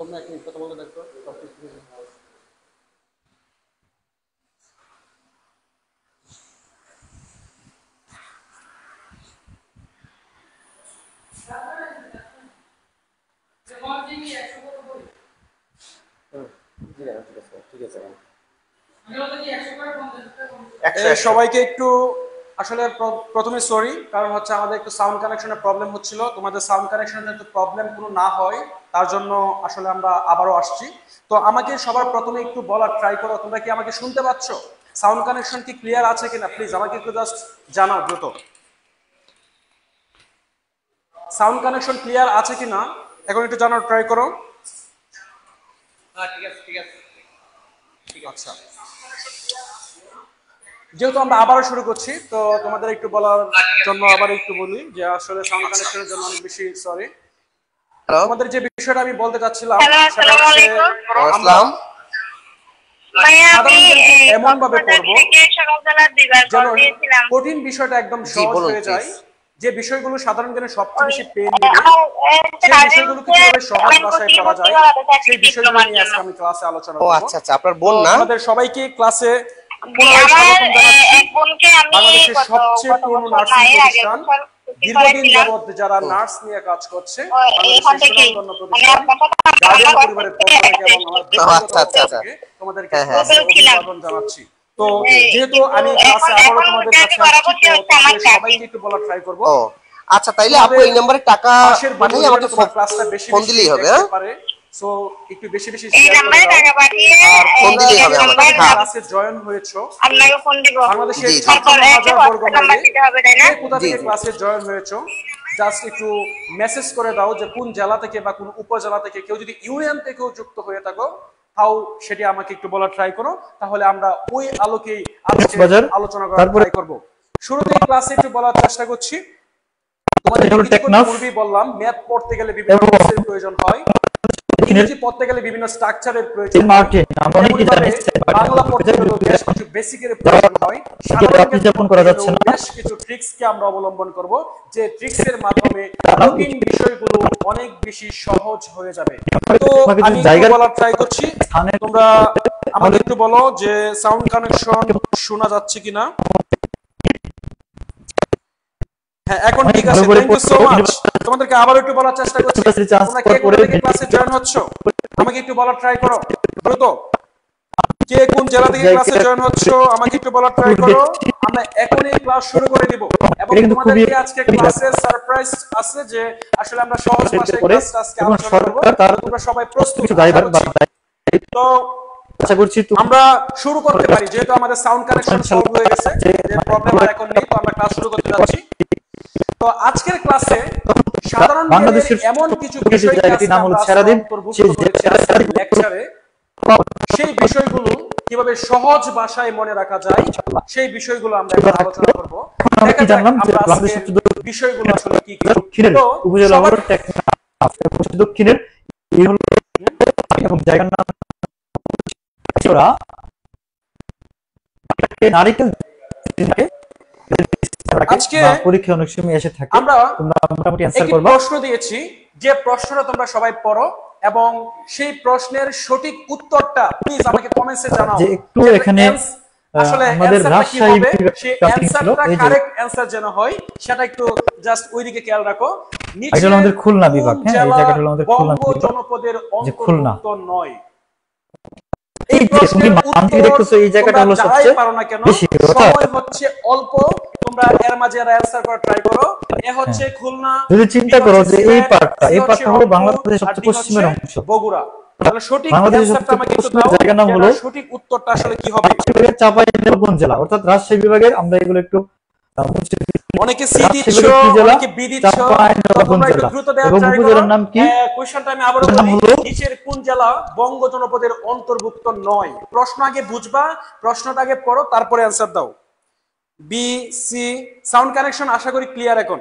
তোমরা একটু কথা বলে দেখো টপিক কি? ঠিক আছে। সবাইকে একটু আসলে প্রথমে সরি, কারণ হচ্ছে আমাদের একটু সাউন্ড কানেকশনের প্রবলেম হচ্ছিল। তোমাদের সাউন্ড কানেকশনের যাতে প্রবলেম কোনো না হয় তার জন্য আসলে আমরা আবারও আসছি। তো আমাকে সবার প্রথমে একটু বলার ট্রাই করো, তোমরা কি আমাকে শুনতে পাচ্ছ? সাউন্ড কানেকশন কি ক্লিয়ার আছে কিনা প্লিজ আমাকে একটু জাস্ট জানাও দ্রুত। সাউন্ড কানেকশন ক্লিয়ার আছে কিনা এখন একটু জানার ট্রাই করো। ঠিক আছে ঠিক আছে। আচ্ছা, যেহেতু আমরা আবারও শুরু করছি তো তোমাদের একটু বলার জন্য আবার একটু বলি যে আসলে সাউন্ড কানেকশনের জন্য অনেক বেশি সরি। তোমাদের যে বিষয়টা আমি বলতে চাচ্ছিলাম সেটা হচ্ছে আমরা এমন ভাবে পড়বো যেন কঠিন বিষয়টা একদম সহজ হয়ে যায়, যে বিষয়গুলো সাধারণ জ্ঞানের সবচেয়ে বেশি পেন দিবে সেই বিষয়গুলোকে কিভাবে সহজ ভাষায় পড়া যায় সেই বিষয়গুলো নিয়ে আজকে আমি ক্লাসে আলোচনা করব। আচ্ছা আচ্ছা, আপনার বোন না? আমাদের সবাইকে ক্লাসে পুনরায় স্বাগতম জানাচ্ছি। বাংলাদেশের সবচেয়ে পুরনো নার্সিং প্রতিষ্ঠান, দীর্ঘদিন যাবত যারা নার্স নিয়ে কাজ করছে বাংলাদেশের সুনামধন্য প্রতিষ্ঠান গার্ডিয়ান পরিবারের পক্ষ থেকে এবং আমার ব্যক্তিগত পক্ষ থেকে তোমাদেরকে ক্লাসে অভিবাদন জানাচ্ছি। তো যেহেতু আমি ক্লাসে আবারো তোমাদের কাছে আসছি তো তোমাদের সবাইকে একটু বলার ট্রাই করব। আচ্ছা, তাইলে আপু এই নম্বরে টাকা পাঠিয়ে আমাকে ক্লাসটা বেশি ফোন দিলেই হবে। হ্যাঁ, সো একটু বেশি বেশি শেয়ার করে দাও। আর ফোন দিলেই হবে আমাকে। ক্লাসে জয়েন হয়েছো, আপনাকে ফোন দিব। বাংলাদেশের 56,000 বর্গ মাইলে কোথা থেকে ক্লাসে জয়েন হয়েছো জাস্ট একটু মেসেজ করে দাও যে কোন জেলা থেকে বা কোন উপজেলা থেকে, কেউ যদি ইউনিয়ন থেকেও যুক্ত হয়ে থাকো তাও সেটি আমাকে একটু বলার ট্রাই করো, তাহলে আমরা ওই আলোকেই আজকে আলোচনা করার ট্রাই করব। শুরুতেই ক্লাসে একটু বলার চেষ্টা করছি, তোমাদের পূর্বেই বললাম ম্যাথ পড়তে গেলে বিভিন্ন টুলসের প্রয়োজন হয়, ইংরেজি পড়তে গেলে বিভিন্ন স্ট্রাকচারের প্রয়োজন হয়, বাংলা পড়তে গেলে বেশ কিছু বেসিকের প্রয়োজন হয়, সাধারণ করা যাচ্ছে না বেশ কিছু ট্রিক্সকে আমরা অবলম্বন করব, যে ট্রিক্সের মাধ্যমে কঠিন বিষয়গুলো অনেক বেশি সহজ হয়ে যাবে। তো আমি বলার ট্রাই করছি, তোমরা আমাকে একটু বলো যে সাউন্ড কানেকশন শোনা যাচ্ছে কিনা। হ্যাঁ, এখন ঠিক আছে, থ্যাংক ইউ সো মাচ। তোমাদেরকে আবার একটু বলার চেষ্টা করছি, তোমরা কে কোথা থেকে ক্লাসে জয়েন হচ্ছ আমাকে একটু বলার ট্রাই করো দ্রুত। কে কোন জেলা থেকে ক্লাসে জয়েন হচ্ছ আমাকে একটু বলার ট্রাই করো। আমরা এখনই ক্লাস শুরু করে দিব এবং তোমাদেরকে আজকে ক্লাসে সারপ্রাইজ আছে যে আসলে আমরা সহজ ভাষায় ক্লাসটা আজকে আলোচনা করব। তোমরা সবাই প্রস্তুত? তো আশা করছি আমরা শুরু করতে পারি, যেহেতু আমাদের সাউন্ড কানেকশন সলভ হয়ে গেছে, যে প্রবলেম আর এখন নেই, তো আমরা ক্লাস শুরু করতে যাচ্ছি। তো আজকের ক্লাসে সাধারণ বাংলাদেশের এমন কিছু বিষয় জায়গাটির নাম হলো সারাদিন, সেই লেকচারে সেই বিষয়গুলো কিভাবে সহজ ভাষায় মনে রাখা যায় সেই বিষয়গুলো আমরা এখন আলোচনা করব। দেখা যাক আমরা আজকে বিষয়গুলো আসলে কি কি। তো উপজেলা হলো টেকনাফ, দক্ষিণের এই হলো এবং জায়গার নাম ওরা নারিকেল। আজকে পরীক্ষা অনেক সময় এসে থাকে, আমরা মোটামুটি অ্যানসার করব। প্রশ্ন দিয়েছি, যে প্রশ্নটা তোমরা সবাই পড়ো এবং সেই প্রশ্নের সঠিক উত্তরটা প্লিজ আমাকে কমেন্টসে জানাও। যে একটু এখানে আসলে আমাদের রাজশাহী সেই অ্যানসারটা কারেক্ট অ্যানসার যেন হয় সেটা একটু জাস্ট ওইদিকে খেয়াল রাখো। নিচে আমাদের খুলনা বিভাগ, হ্যাঁ এই জায়গাটা হলো আমাদের খুলনা জনপদের অন্তর্ভুক্ত নয়। এই প্রশ্নের উত্তর এই জায়গাটা হলো সবচেয়ে বেশি, সময় হচ্ছে অল্প, তোমরা এর মাঝে অ্যানসার করার ট্রাই করো। এ হচ্ছে খুলনা, যদি চিন্তা করো যে এই পার্টটা হলো বাংলাদেশের সবচেয়ে পশ্চিমের অংশ বগুড়া, তাহলে সঠিক অ্যানসারটা আমাকে একটু দাও, জায়গার নাম হলো সঠিক উত্তরটা আসলে কি হবে। চাঁপাইনবাবগঞ্জ জেলা অর্থাৎ রাজশাহী বিভাগের। আমরা এগুলো একটু অনেকে সি দিচ্ছ, অনেকে বি দিচ্ছ, তোমরা একটু দ্রুত দেওয়ার ট্রাই করো। নাম কি কোশ্চেনটা আমি আবারো বলি, নিচের কোন জেলা বঙ্গ জনপদের অন্তর্ভুক্ত নয়? প্রশ্ন আগে বুঝবা, প্রশ্নটা আগে পড়ো তারপরে অ্যানসার দাও। B C. সাউন্ড কানেকশন আশা করি ক্লিয়ার এখন।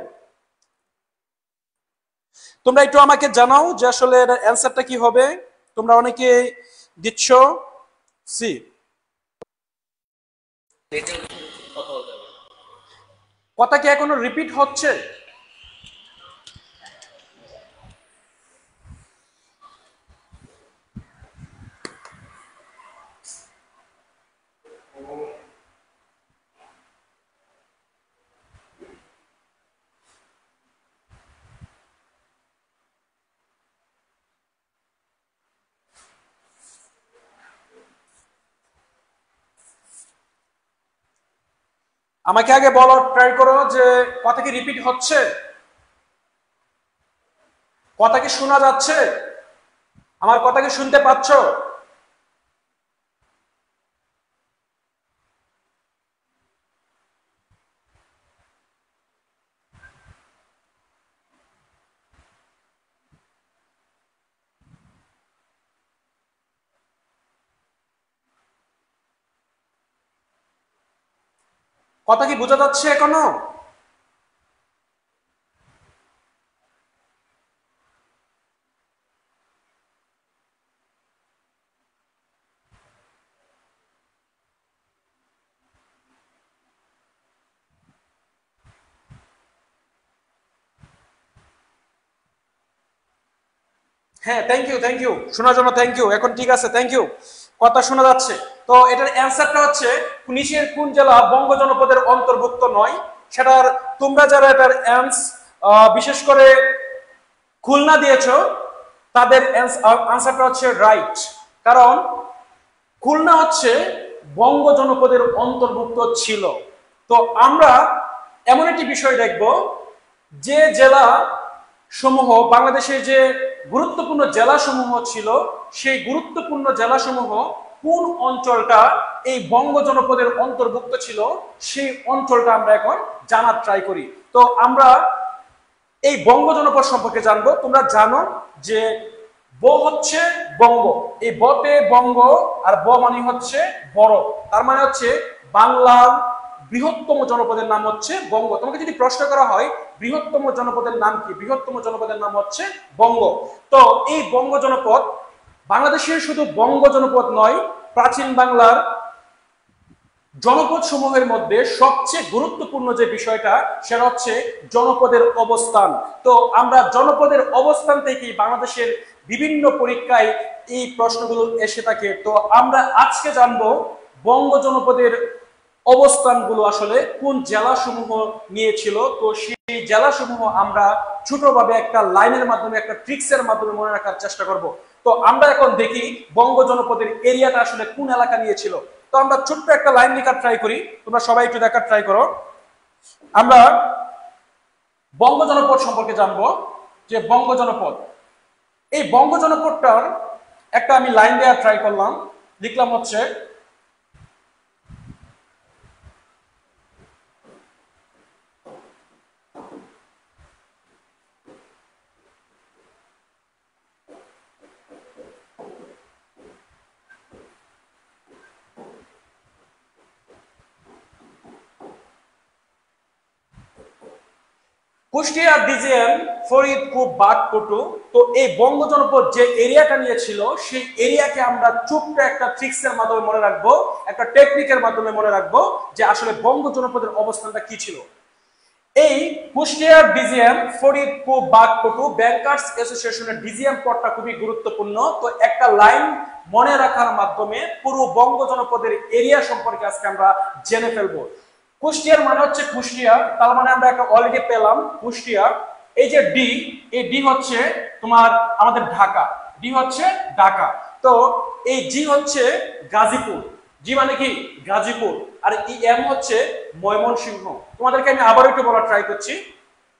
তোমরা একটু আমাকে জানাও যে আসলে অ্যানসারটা কি হবে। তোমরা অনেকে দিচ্ছ সি। কথা কি এখনো রিপিট হচ্ছে? আমাকে আগে বলো, ট্রাই করো যে কথা কি রিপিট হচ্ছে, কথা কি শোনা যাচ্ছে, আমার কথা কি শুনতে পাচ্ছ? কথা কি বোঝা যাচ্ছে এখনো? হ্যাঁ, থ্যাংক ইউ শোনার জন্য, থ্যাংক ইউ। এখন ঠিক আছে, থ্যাংক ইউ, কথা শোনা যাচ্ছে। তো এটার অ্যান্সারটা হচ্ছে নিচের কোন জেলা বঙ্গ জনপদের অন্তর্ভুক্ত নয়। সেটার তোমরা যারা এটার বিশেষ করে খুলনা দিয়েছো তাদের আনসারটা হচ্ছে রাইট, কারণ খুলনা হচ্ছে বঙ্গ জনপদের অন্তর্ভুক্ত ছিল। তো আমরা এমন একটি বিষয় দেখব, যে জেলা সমূহ বাংলাদেশের যে গুরুত্বপূর্ণ জেলাসমূহ ছিল, সেই গুরুত্বপূর্ণ জেলাসমূহ কোন অঞ্চলটা এই বঙ্গ জনপদের অন্তর্ভুক্ত ছিল, সেই অঞ্চলটা আমরা এখন জানার ট্রাই করি। তো আমরা এই বঙ্গ জনপদ সম্পর্কে জানবো। তোমরা জানো যে ব হচ্ছে বঙ্গ, এই বতে বঙ্গ, আর ব মানে হচ্ছে বড়, তার মানে হচ্ছে বাংলার বৃহত্তম জনপদের নাম হচ্ছে বঙ্গ। তোমাকে যদি প্রশ্ন করা হয় বৃহত্তম জনপদের নাম কি, বৃহত্তম জনপদের নাম হচ্ছে বঙ্গ। তো এই বঙ্গ জনপদ বাংলাদেশের শুধু বঙ্গ জনপদ নয়, প্রাচীন বাংলার জনপদ সমূহের মধ্যে সবচেয়ে গুরুত্বপূর্ণ যে বিষয়টা, সেটা হচ্ছে জনপদের অবস্থান। তো আমরা জনপদের অবস্থান থেকেই বাংলাদেশের বিভিন্ন পরীক্ষায় এই প্রশ্নগুলো এসে থাকে। তো আমরা আজকে জানবো বঙ্গ জনপদের অবস্থানগুলো আসলে কোন জেলাসমূহ নিয়েছিল। তো সেই জেলাসমূহ আমরা ছোটভাবে একটা লাইনের মাধ্যমে, একটা ট্রিক্সের মাধ্যমে মনে রাখার চেষ্টা করব। তো আমরা এখন দেখি বঙ্গ জনপদের এরিয়াটা আসলে কোন এলাকা নিয়েছিল। তো আমরা ছোট্ট একটা লাইন লেখার ট্রাই করি, তোমরা সবাই একটু দেখার ট্রাই করো। আমরা বঙ্গ জনপদ সম্পর্কে জানবো, যে বঙ্গ জনপদ, এই বঙ্গ জনপদটার একটা আমি লাইন দেওয়ার ট্রাই করলাম, লিখলাম হচ্ছে কুষ্টিয়া, ডিজিএম, ফরিদপুর, বাগপটু। তো এই বঙ্গ জনপদ যে এরিয়াটা নিয়েছিল, সেই এরিয়াকে আমরা ছোট্ট একটা ট্রিক্সের মাধ্যমে মনে রাখবো, একটা টেকনিকের মাধ্যমে মনে রাখবো, যে আসলে বঙ্গ জনপদের অবস্থানটা কি ছিল। এই কুষ্টিয়া, ডিজিএম, ফরিদপুর, বাগপটু ব্যাংকার্স অ্যাসোসিয়েশনের ডিজিএম পদটা খুবই গুরুত্বপূর্ণ। তো একটা লাইন মনে রাখার মাধ্যমে পুরো বঙ্গ জনপদের এরিয়া সম্পর্কে আজকে আমরা জেনে ফেলবো। কুষ্টিয়ার মানে হচ্ছে কুষ্টিয়া, তার মানে আমরা একটা অলরেডি পেলাম কুষ্টিয়া। এই যে ডি, এই ডি হচ্ছে তোমার আমাদের ঢাকা, ডি হচ্ছে ঢাকা। তো এই জি হচ্ছে গাজীপুর, জি মানে কি গাজীপুর, আর ই এম হচ্ছে ময়মনসিংহ। তোমাদেরকে আমি আবার একটু বলার ট্রাই করছি,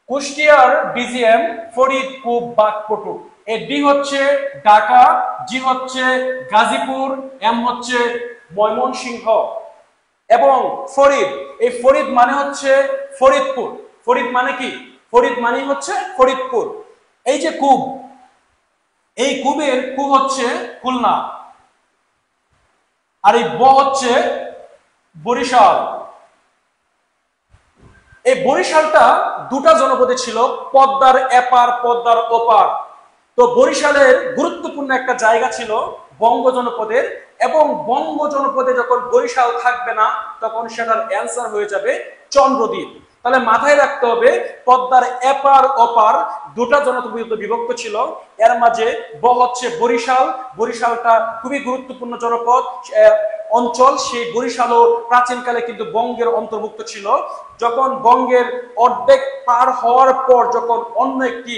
কুষ্টিয়ার ডিজিএম, ফরিদপুর, বাগপটু। এই ডি হচ্ছে ঢাকা, জি হচ্ছে গাজীপুর, এম হচ্ছে ময়মনসিংহ, এবং ফরিদ, এই ফরিদ মানে হচ্ছে ফরিদপুর। ফরিদ মানে কি, ফরিদ মানে হচ্ছে ফরিদপুর। এই যে কুব, এই কুবের কু হচ্ছে খুলনা, আর এই ব হচ্ছে বরিশাল। এই বরিশালটা দুটা জনপদে ছিল, পদ্মার এপার, পদ্মার ওপার। তো বরিশালের গুরুত্বপূর্ণ একটা জায়গা ছিল বঙ্গ জনপদের, এবং বঙ্গ জনপদে যখন বরিশাল থাকবে না, তখন সেটার অ্যান্সার হয়ে যাবে চন্দ্রদ্বীপ। তাহলে মাথায় রাখতে হবে পদ্মার এপার ওপার দুটা জনপদে বিভক্ত ছিল, এর মাঝে ব হচ্ছে বরিশাল। বরিশালটা খুবই গুরুত্বপূর্ণ জনপদ অঞ্চল, সেই বরিশালও প্রাচীনকালে কিন্তু বঙ্গের অন্তর্ভুক্ত ছিল। যখন বঙ্গের অর্ধেক পার হওয়ার পর যখন অন্য একটি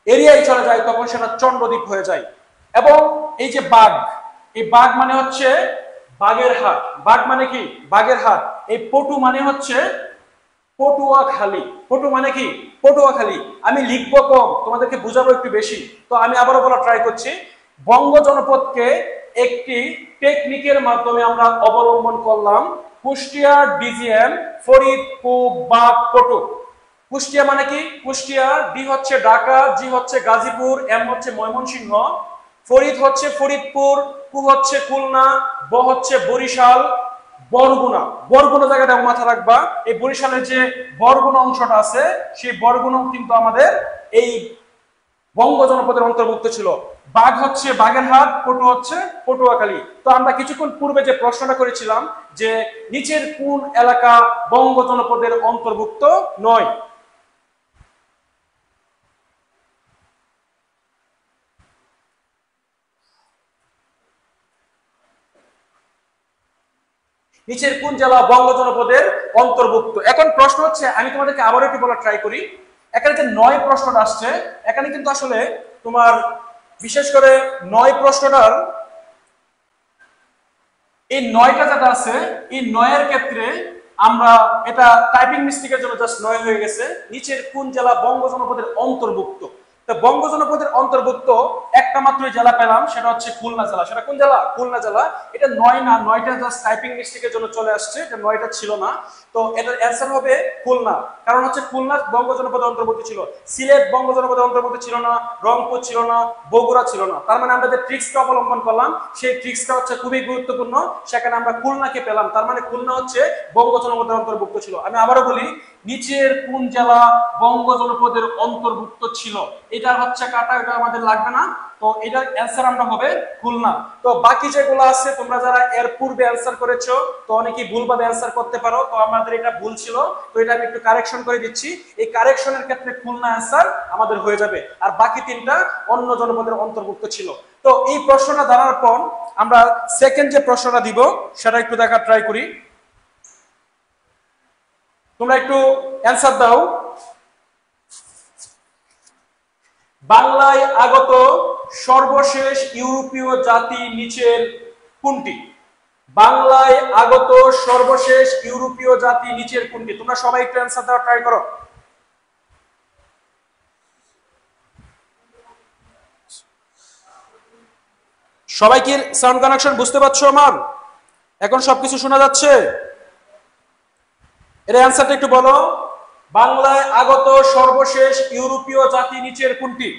এরিয়ায় চলে যায়, তখন সেটা চন্দ্রদ্বীপ হয়ে যায়। এবং এই যে বাঘ, এই বাঘ মানে হচ্ছে বাগেরহাট। বাঘ মানে কি বাগেরহাট। এই পটু মানে হচ্ছে পটুয়াখালী। পটু মানে কি? পটুয়াখালী। আমি লিখবো কম, তোমাদেরকে বুঝাবো একটু বেশি। তো আমি আবারও বলা ট্রাই করছি। বঙ্গ জনপদকে একটি টেকনিকের মাধ্যমে আমরা অবলম্বন করলাম। কুষ্টিয়া, ডিজিএম, ফরিদপুর বা পটু। কুষ্টিয়া মানে কি? কুষ্টিয়া, ডি হচ্ছে ঢাকা, জি হচ্ছে গাজীপুর, এম হচ্ছে ময়মনসিংহ, ফরিদ হচ্ছে ফরিদপুর, কু হচ্ছে খুলনা, ব হচ্ছে বরিশাল, বরগুনা। বরগুনা জায়গাটা মাথা রাখবা। এই বরিশালের যে বরগুনা অংশটা আছে, সেই বরগুনা কিন্তু আমাদের এই বঙ্গ জনপদের অন্তর্ভুক্ত ছিল। বাঘ হচ্ছে বাগেরহাট, পটু হচ্ছে পটুয়াখালী। তো আমরা কিছুক্ষণ পূর্বে যে প্রশ্নটা করেছিলাম যে নিচের কোন এলাকা বঙ্গ জনপদের অন্তর্ভুক্ত নয়? নিচের কোন জেলা বঙ্গ জনপদের অন্তর্ভুক্ত? এখন প্রশ্ন হচ্ছে, আমি তোমাদেরকে আবারও একটু বলা ট্রাই করি। এখানে যে ৯ প্রশ্নটা আসছে, এখানে কিন্তু আসলে তোমার বিশেষ করে ৯ প্রশ্নটার এই ৯টা যেটা আছে, এই ৯-এর ক্ষেত্রে আমরা এটা টাইপিং মিস্টেকের জন্য জাস্ট ৯ হয়ে গেছে। নিচের কোন জেলা বঙ্গ জনপদের অন্তর্ভুক্ত? তো বঙ্গ জনপদের অন্তর্ভুক্ত একটা মাত্র জেলা পেলাম, সেটা হচ্ছে খুলনা জেলা। সেটা কোন জেলা? খুলনা জেলা। এটা ৯ না, ৯টা জাস্ট টাইপিং মিস্টেকের জন্য চলে আসছে, এটা 9টা ছিল না। তো এটার অ্যান্সার হবে খুলনা। কারণ হচ্ছে খুলনা বঙ্গ জনপদের অন্তর্ভুক্ত ছিল, সিলেট বঙ্গ জনপদের অন্তর্ভুক্ত ছিল না, রংপুর ছিল না, বগুড়া ছিল না। তার মানে আমরা যে ট্রিক্সটা অবলম্বন করলাম, সেই ট্রিক্সটা হচ্ছে খুবই গুরুত্বপূর্ণ। সেখানে আমরা খুলনাকে পেলাম, তার মানে খুলনা হচ্ছে বঙ্গ জনপদের অন্তর্ভুক্ত ছিল। আমি আবারও বলি, নিচের কোন জেলা বঙ্গ জনপদের অন্তর্ভুক্ত ছিল? এটা হচ্ছে কাটা, এটা আমাদের লাগবে না। তো এটার অ্যান্সার আমরা হবে খুলনা। তো বাকি যেগুলো আছে, তোমরা যারা এর পূর্বে অ্যান্সার করেছো, তো অনেকেই ভুলভাবে অ্যান্সার করতে পারো। তো আমাদের এটা ভুল ছিল, তো এটা আমি একটু কারেকশন করে দিচ্ছি। এই কারেকশনের ক্ষেত্রে খুলনা অ্যান্সার আমাদের হয়ে যাবে, আর বাকি 3টা অন্য জনপদের অন্তর্ভুক্ত ছিল। তো এই প্রশ্নটা জানার পর আমরা সেকেন্ড যে প্রশ্নটা দিব, সেটা একটু দেখার ট্রাই করি। তোমরা একটু অ্যান্সার দাও। বাংলায় আগত সর্বশেষ ইউরোপীয় জাতি নিচের কোনটি? বাংলায় আগত সর্বশেষ ইউরোপীয় জাতি নিচের কোনটি? তোমরা সবাই একটু অ্যান্সার দেওয়ার ট্রাই করো। সবাই কি সাউন্ড কানেকশন বুঝতে পারছো আমার? এখন সবকিছু শোনা যাচ্ছে? এর অ্যান্সারটা একটু বলো। বাংলায় আগত সর্বশেষ ইউরোপীয় জাতি নিচের কোনটি?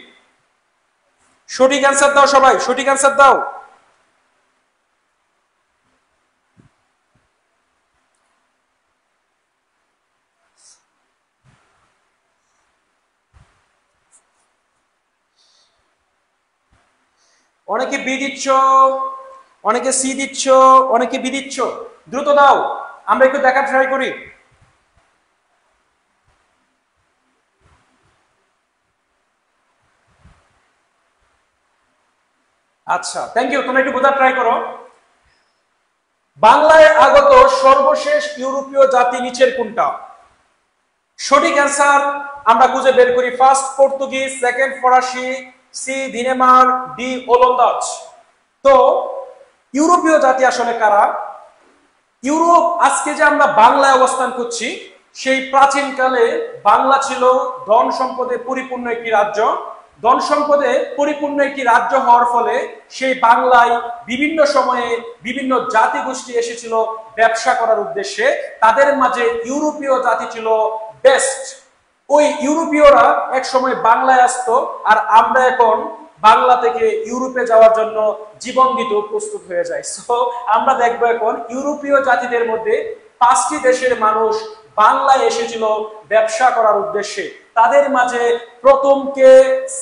সঠিক অ্যান্সার দাও সবাই, সঠিক অ্যান্সার দাও। অনেকে বি দিচ্ছ, অনেকে সি দিচ্ছ, অনেকে বি দিচ্ছ। দ্রুত দাও, আমরা একটু দেখার ট্রাই করি। আচ্ছা, থ্যাংক ইউ। তোমরা একটু বোঝার ট্রাই করো। বাংলায় আগত সর্বশেষ ইউরোপীয় জাতি নিচের কোনটা? সঠিক অ্যান্সার আমরা খুঁজে বের করি। ফার্স্ট পর্তুগিজ, সেকেন্ড ফরাসি, সি ডেনমার্ক, ডি ওলন্দাজ। তো ইউরোপীয় জাতি আসলে কারা? ইউরোপ, আজকে যে আমরা বাংলায় অবস্থান করছি, সেই প্রাচীনকালে বাংলা ছিল ধন সম্পদে পরিপূর্ণ একটি রাজ্য। ধন সম্পদে পরিপূর্ণ একটি রাজ্য হওয়ার ফলে সেই বাংলায় বিভিন্ন সময়ে বিভিন্ন জাতিগোষ্ঠী এসেছিল ব্যবসা করার উদ্দেশ্যে। তাদের মাঝে ইউরোপীয় জাতি ছিল বেস্ট। ওই ইউরোপীয়রা এক সময় বাংলায় আসতো, আর আমরা এখন বাংলা থেকে ইউরোপে যাওয়ার জন্য জীবন দিতে প্রস্তুত হয়ে যায়। সো আমরা দেখবো এখন ইউরোপীয় জাতিদের মধ্যে 5টি দেশের মানুষ বাংলায় এসেছিল ব্যবসা করার উদ্দেশ্যে। তাদের মাঝে প্রথম কে,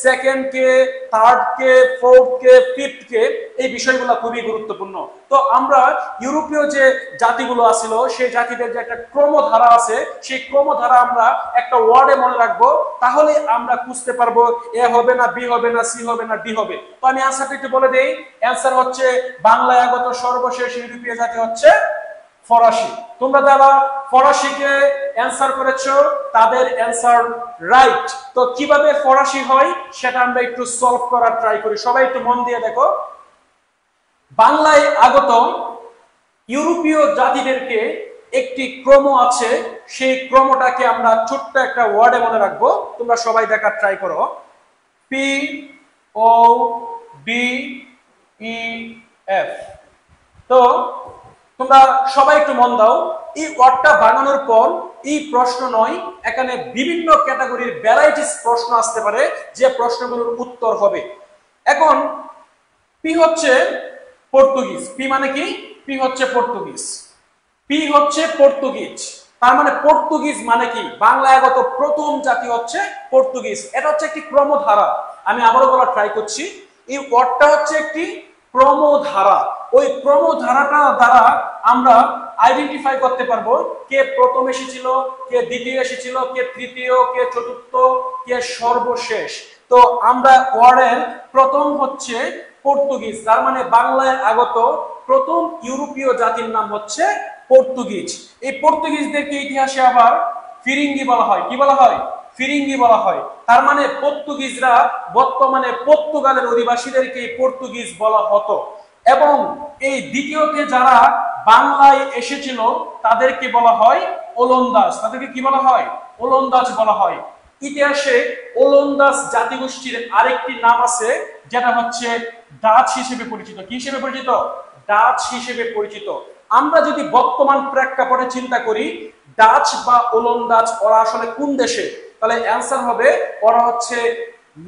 সেকেন্ড কে, থার্ড কে, ফোর্থ কে, ফিফথ কে, এই বিষয়গুলো খুবই গুরুত্বপূর্ণ। তো আমরা ইউরোপীয় যে জাতিগুলো আছিল, সেই জাতিদের যে একটা ক্রমধারা আছে, সেই ক্রমধারা আমরা একটা ওয়ার্ডে মনে রাখবো, তাহলে আমরা বুঝতে পারবো এ হবে না, বি হবে না, সি হবে না, ডি হবে। তো আমি অ্যান্সারটা একটু বলে দেই। অ্যান্সার হচ্ছে বাংলায় আগত সর্বশেষ ইউরোপীয় জাতি হচ্ছে ফরাসি। তোমরা যারা ফরাসিকে অ্যান্সার করেছো, তাদের অ্যান্সার রাইট। তো কিভাবে ফরাসি হয় সেটা আমরা একটু সলভ করার ট্রাই করি। সবাই একটু মন দিয়ে দেখো। বাংলায় আগত ইউরোপীয় জাতিদেরকে একটি ক্রম আছে, সেই ক্রমটাকে আমরা ছোট্ট একটা ওয়ার্ডে মনে রাখবো। তোমরা সবাই দেখার ট্রাই করো, পি ও ডি ই এফ। তো তোমরা সবাই একটু মন দাও, এই ওয়ার্ডটা বানানোর পর এই প্রশ্ন নয়, এখানে বিভিন্ন ক্যাটাগরির ভ্যারাইটিস প্রশ্ন আসতে পারে, যে প্রশ্নগুলোর উত্তর হবে। এখন পি হচ্ছে পর্তুগিজ। পি মানে কি? পি হচ্ছে পর্তুগিজ। পি হচ্ছে পর্তুগিজ, তার মানে পর্তুগিজ মানে কি? বাংলায় আগত প্রথম জাতি হচ্ছে পর্তুগিজ। এটা হচ্ছে একটি ক্রমধারা। আমি আবারও বলার ট্রাই করছি, এই ওয়ার্ডটা হচ্ছে একটি ক্রমধারা। ওই ক্রমধারাটা দ্বারা আমরা আইডেন্টিফাই করতে পারবো কে প্রথম এসেছিল, কে দ্বিতীয় এসেছিল, কে তৃতীয়, কে চতুর্থ, কে সর্বশেষ। তো আমরা ওয়ার্ডের প্রথম হচ্ছে পর্তুগিজ, তার মানে বাংলায় আগত প্রথম ইউরোপীয় জাতির নাম হচ্ছে পর্তুগিজ। এই পর্তুগিজদেরকে ইতিহাসে আবার ফিরিঙ্গি বলা হয়। কি বলা হয়? ফিরিঙ্গি বলা হয়। তার মানে পর্তুগিজরা বর্তমানে পর্তুগালের অধিবাসীদেরকে পর্তুগিজ বলা হতো। এবং এই দ্বিতীয়তে যারা বাংলায় এসেছিল তাদেরকে বলা হয় ওলন্দাজ। তাদেরকে কি বলা হয়? ওলন্দাজ বলা হয়। ইতিহাসে ওলন্দাজ জাতিগোষ্ঠীর আরেকটি নাম আছে, যেটা হচ্ছে ডাচ হিসেবে পরিচিত। কি হিসেবে পরিচিত? ডাচ হিসেবে পরিচিত। আমরা যদি বর্তমান প্রেক্ষাপটে চিন্তা করি, ডাচ বা ওলন্দাজ ওরা আসলে কোন দেশে? তাহলে অ্যান্সার হবে ওরা হচ্ছে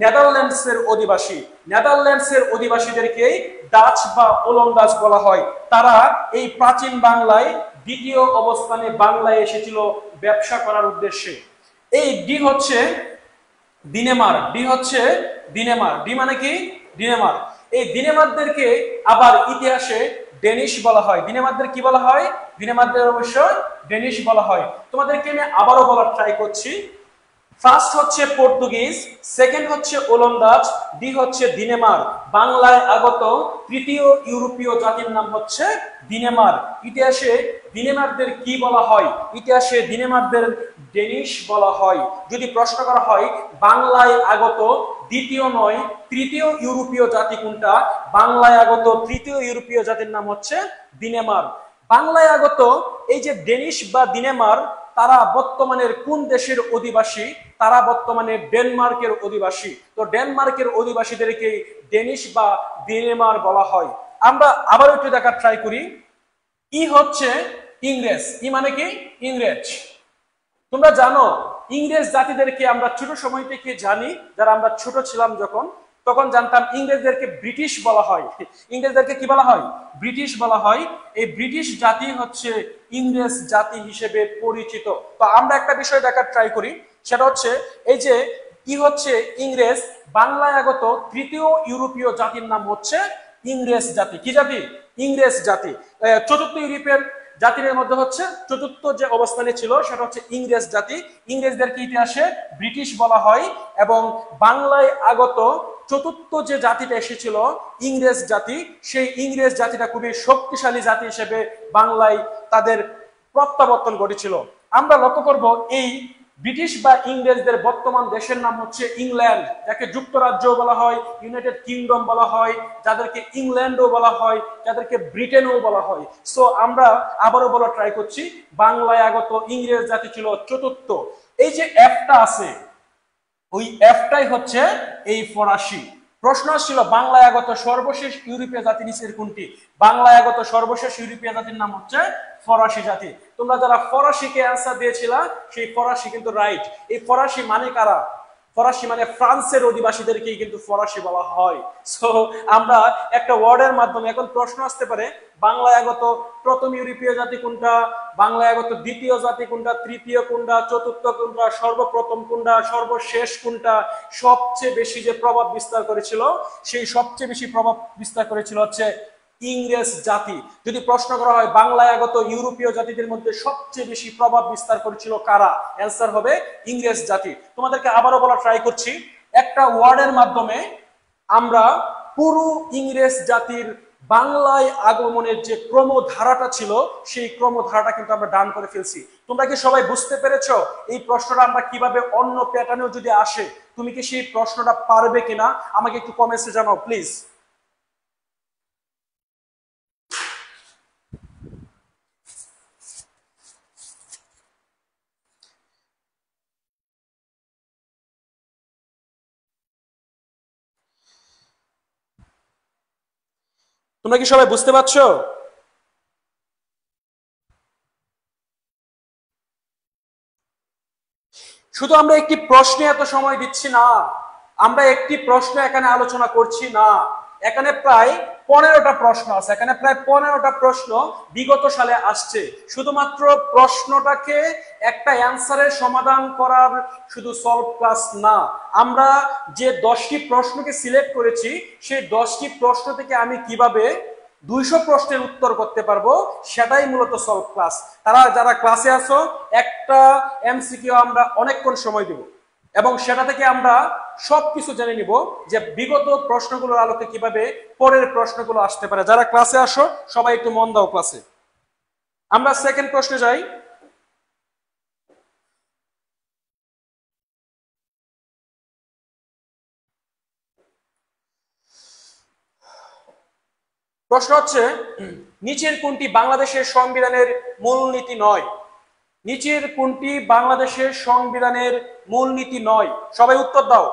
নেদারল্যান্ডসের অধিবাসী। নেদারল্যান্ডসের অধিবাসীদেরকে ডাচ বা ওলন্দাজ বলা হয়। তারা এই প্রাচীন বাংলায় দ্বিতীয় অবস্থানে বাংলায় এসেছিল ব্যবসা করার উদ্দেশ্যে। এই ডি হচ্ছে ডিনেমার। ডি হচ্ছে ডিনেমার। ডি মানে কি? ডিনেমার। এই ডিনেমারদেরকে আবার ইতিহাসে ডেনিশ বলা হয়। ডিনেমারদের কি বলা হয়? ডিনেমারদের অবশ্য ডেনিশ বলা হয়। তোমাদেরকে আমি আবারও বলার ট্রাই করছি, ফার্স্ট হচ্ছে পর্তুগিজ, সেকেন্ড হচ্ছে ওলন্দাজ, ডি হচ্ছে ডিনেমার। বাংলায় আগত তৃতীয় ইউরোপীয় জাতির নাম হচ্ছে ডিনেমার। ইতিহাসে ডিনেমারদের কি বলা হয়? ইতিহাসে ডিনেমারদের ডেনিশ বলা হয়। যদি প্রশ্ন করা হয় বাংলায় আগত দ্বিতীয় নয় তৃতীয় ইউরোপীয় জাতি কোনটা, বাংলায় আগত তৃতীয় ইউরোপীয় জাতির নাম হচ্ছে ডিনেমার। বাংলায় আগত এই যে ডেনিশ বা ডিনেমার, তারা বর্তমানের কোন দেশের অধিবাসী? তারা বর্তমানে ডেনমার্কের অধিবাসী। তো ডেনমার্কের অধিবাসীদেরকে ডেনিশ বা ডিনেমার বলা হয়। আমরা আবার একটু দেখার ট্রাই করি, ই হচ্ছে ইংরেজ। ই মানে কি? ইংরেজ। তোমরা জানো ইংরেজ জাতিদেরকে আমরা ছোট সময় থেকে জানি, যারা আমরা ছোট ছিলাম যখন, তখন জানতাম ইংরেজদেরকে ব্রিটিশ বলা হয়। ইংরেজদেরকে কি বলা হয়? ব্রিটিশ বলা হয়। এই ব্রিটিশ জাতি হচ্ছে ইংরেজ জাতি হিসেবে পরিচিত। তো আমরা একটা বিষয় দেখার ট্রাই করি, সেটা হচ্ছে এই যে কি হচ্ছে ইংরেজ, বাংলায় আগত তৃতীয় ইউরোপীয় জাতির নাম হচ্ছে ইংরেজ জাতি। কি জাতি? ইংরেজ জাতি। চতুর্থ ইউরোপের জাতির মধ্যে হচ্ছে চতুর্থ যে অবস্থানে ছিল সেটা হচ্ছে ইংরেজ জাতি। ইংরেজদেরকে ইতিহাসে ব্রিটিশ বলা হয়। এবং বাংলায় আগত চতুর্থ যে জাতিটা এসেছিল ইংরেজ জাতি, সেই ইংরেজ জাতিটা খুবই শক্তিশালী জাতি হিসেবে বাংলায় তাদের প্রত্যাবর্তন ঘটেছিল। আমরা লক্ষ্য করব এই ব্রিটিশ বা ইংরেজদের বর্তমান দেশের নাম হচ্ছে ইংল্যান্ড, যাকে যুক্তরাজ্য বলা হয়, ইউনাইটেড কিংডম বলা হয়, যাদেরকে ইংল্যান্ডও বলা হয়, যাদেরকে ব্রিটেনও বলা হয়। সো আমরা আবারও বলা ট্রাই করছি, বাংলায় আগত ইংরেজ জাতি ছিল চতুর্থ। এই যে এফটা আছে, ওই এফটাই হচ্ছে এই ফরাসি। প্রশ্ন ছিল বাংলায় আগত সর্বশেষ ইউরোপীয় জাতি নিচের কোনটি? বাংলায় আগত সর্বশেষ ইউরোপীয় জাতির নাম হচ্ছে ফরাসি জাতি। তোমরা যারা ফরাসিকে অ্যান্সার দিয়েছিলা, সেই ফরাসি কিন্তু রাইট। এই ফরাসি মানে কারা? ফরাসি মানে ফ্রান্সের অধিবাসীদেরকেই কিন্তু ফরাসি বলা হয়। সো আমরা একটা ওয়ার্ডের মাধ্যমে, এখন প্রশ্ন আসতে পারে বাংলায় আগত প্রথম ইউরোপীয় জাতি কোনটা, বাংলায় আগত দ্বিতীয় জাতি কোনটা, তৃতীয় কোনটা, চতুর্থ কোনটা, সর্বপ্রথম কোনটা, সর্বশেষ কোনটা, সবচেয়ে বেশি যে প্রভাব বিস্তার করেছিল, সেই সবচেয়ে বেশি প্রভাব বিস্তার করেছিল হচ্ছে ইংরেজ জাতি। যদি প্রশ্ন করা হয় বাংলায় আগত ইউরোপীয় জাতিদের মধ্যে সবচেয়ে বেশি প্রভাব বিস্তার করেছিল কারা, অ্যান্সার হবে ইংরেজ জাতি। তোমাদেরকে আবারও বলা ট্রাই করছি, একটা ওয়ার্ডের মাধ্যমে আমরা পুরো ইংরেজ জাতির বাংলায় আগমনের যে ক্রমধারাটা ছিল, সেই ক্রমধারাটা কিন্তু আমরা ডান করে ফেলছি। তোমরা কি সবাই বুঝতে পেরেছো এই প্রশ্নটা আমরা কিভাবে অন্য প্যাটার্নেও যদি আসে, তুমি কি সেই প্রশ্নটা পারবে কিনা আমাকে একটু কমেন্টসে জানাও প্লিজ। তোমরা কি সবাই বুঝতে পারছো? শুধু আমরা একটি প্রশ্নে এত সময় দিচ্ছি না, আমরা একটি প্রশ্ন এখানে আলোচনা করছি না, এখানে প্রায় 15টা প্রশ্ন আছে, এখানে প্রায় 15টা প্রশ্ন বিগত সালে আসছে। শুধুমাত্র প্রশ্নটাকে একটা অ্যান্সারের সমাধান করার শুধু সলভ ক্লাস না, আমরা যে 10টি প্রশ্নকে সিলেক্ট করেছি সেই 10টি প্রশ্ন থেকে আমি কিভাবে 200 প্রশ্নের উত্তর করতে পারবো সেটাই মূলত সলভ ক্লাস। তারা যারা ক্লাসে আসো, একটা এমসিকিউ আমরা অনেকক্ষণ সময় দেব এবং সেটা থেকে আমরা সবকিছু জেনে নিব যে বিগত প্রশ্নগুলোর আলোকে কিভাবে পরের প্রশ্নগুলো আসতে পারে। যারা ক্লাসে আসো সবাই একটু মন দাও ক্লাসে। আমরা সেকেন্ড প্রশ্নে যাই। প্রশ্ন হচ্ছে, নিচের কোনটি বাংলাদেশের সংবিধানের মূলনীতি নয়? নিচের কোনটি বাংলাদেশের সংবিধানের মূলনীতি নয়? সবাই উত্তর দাও।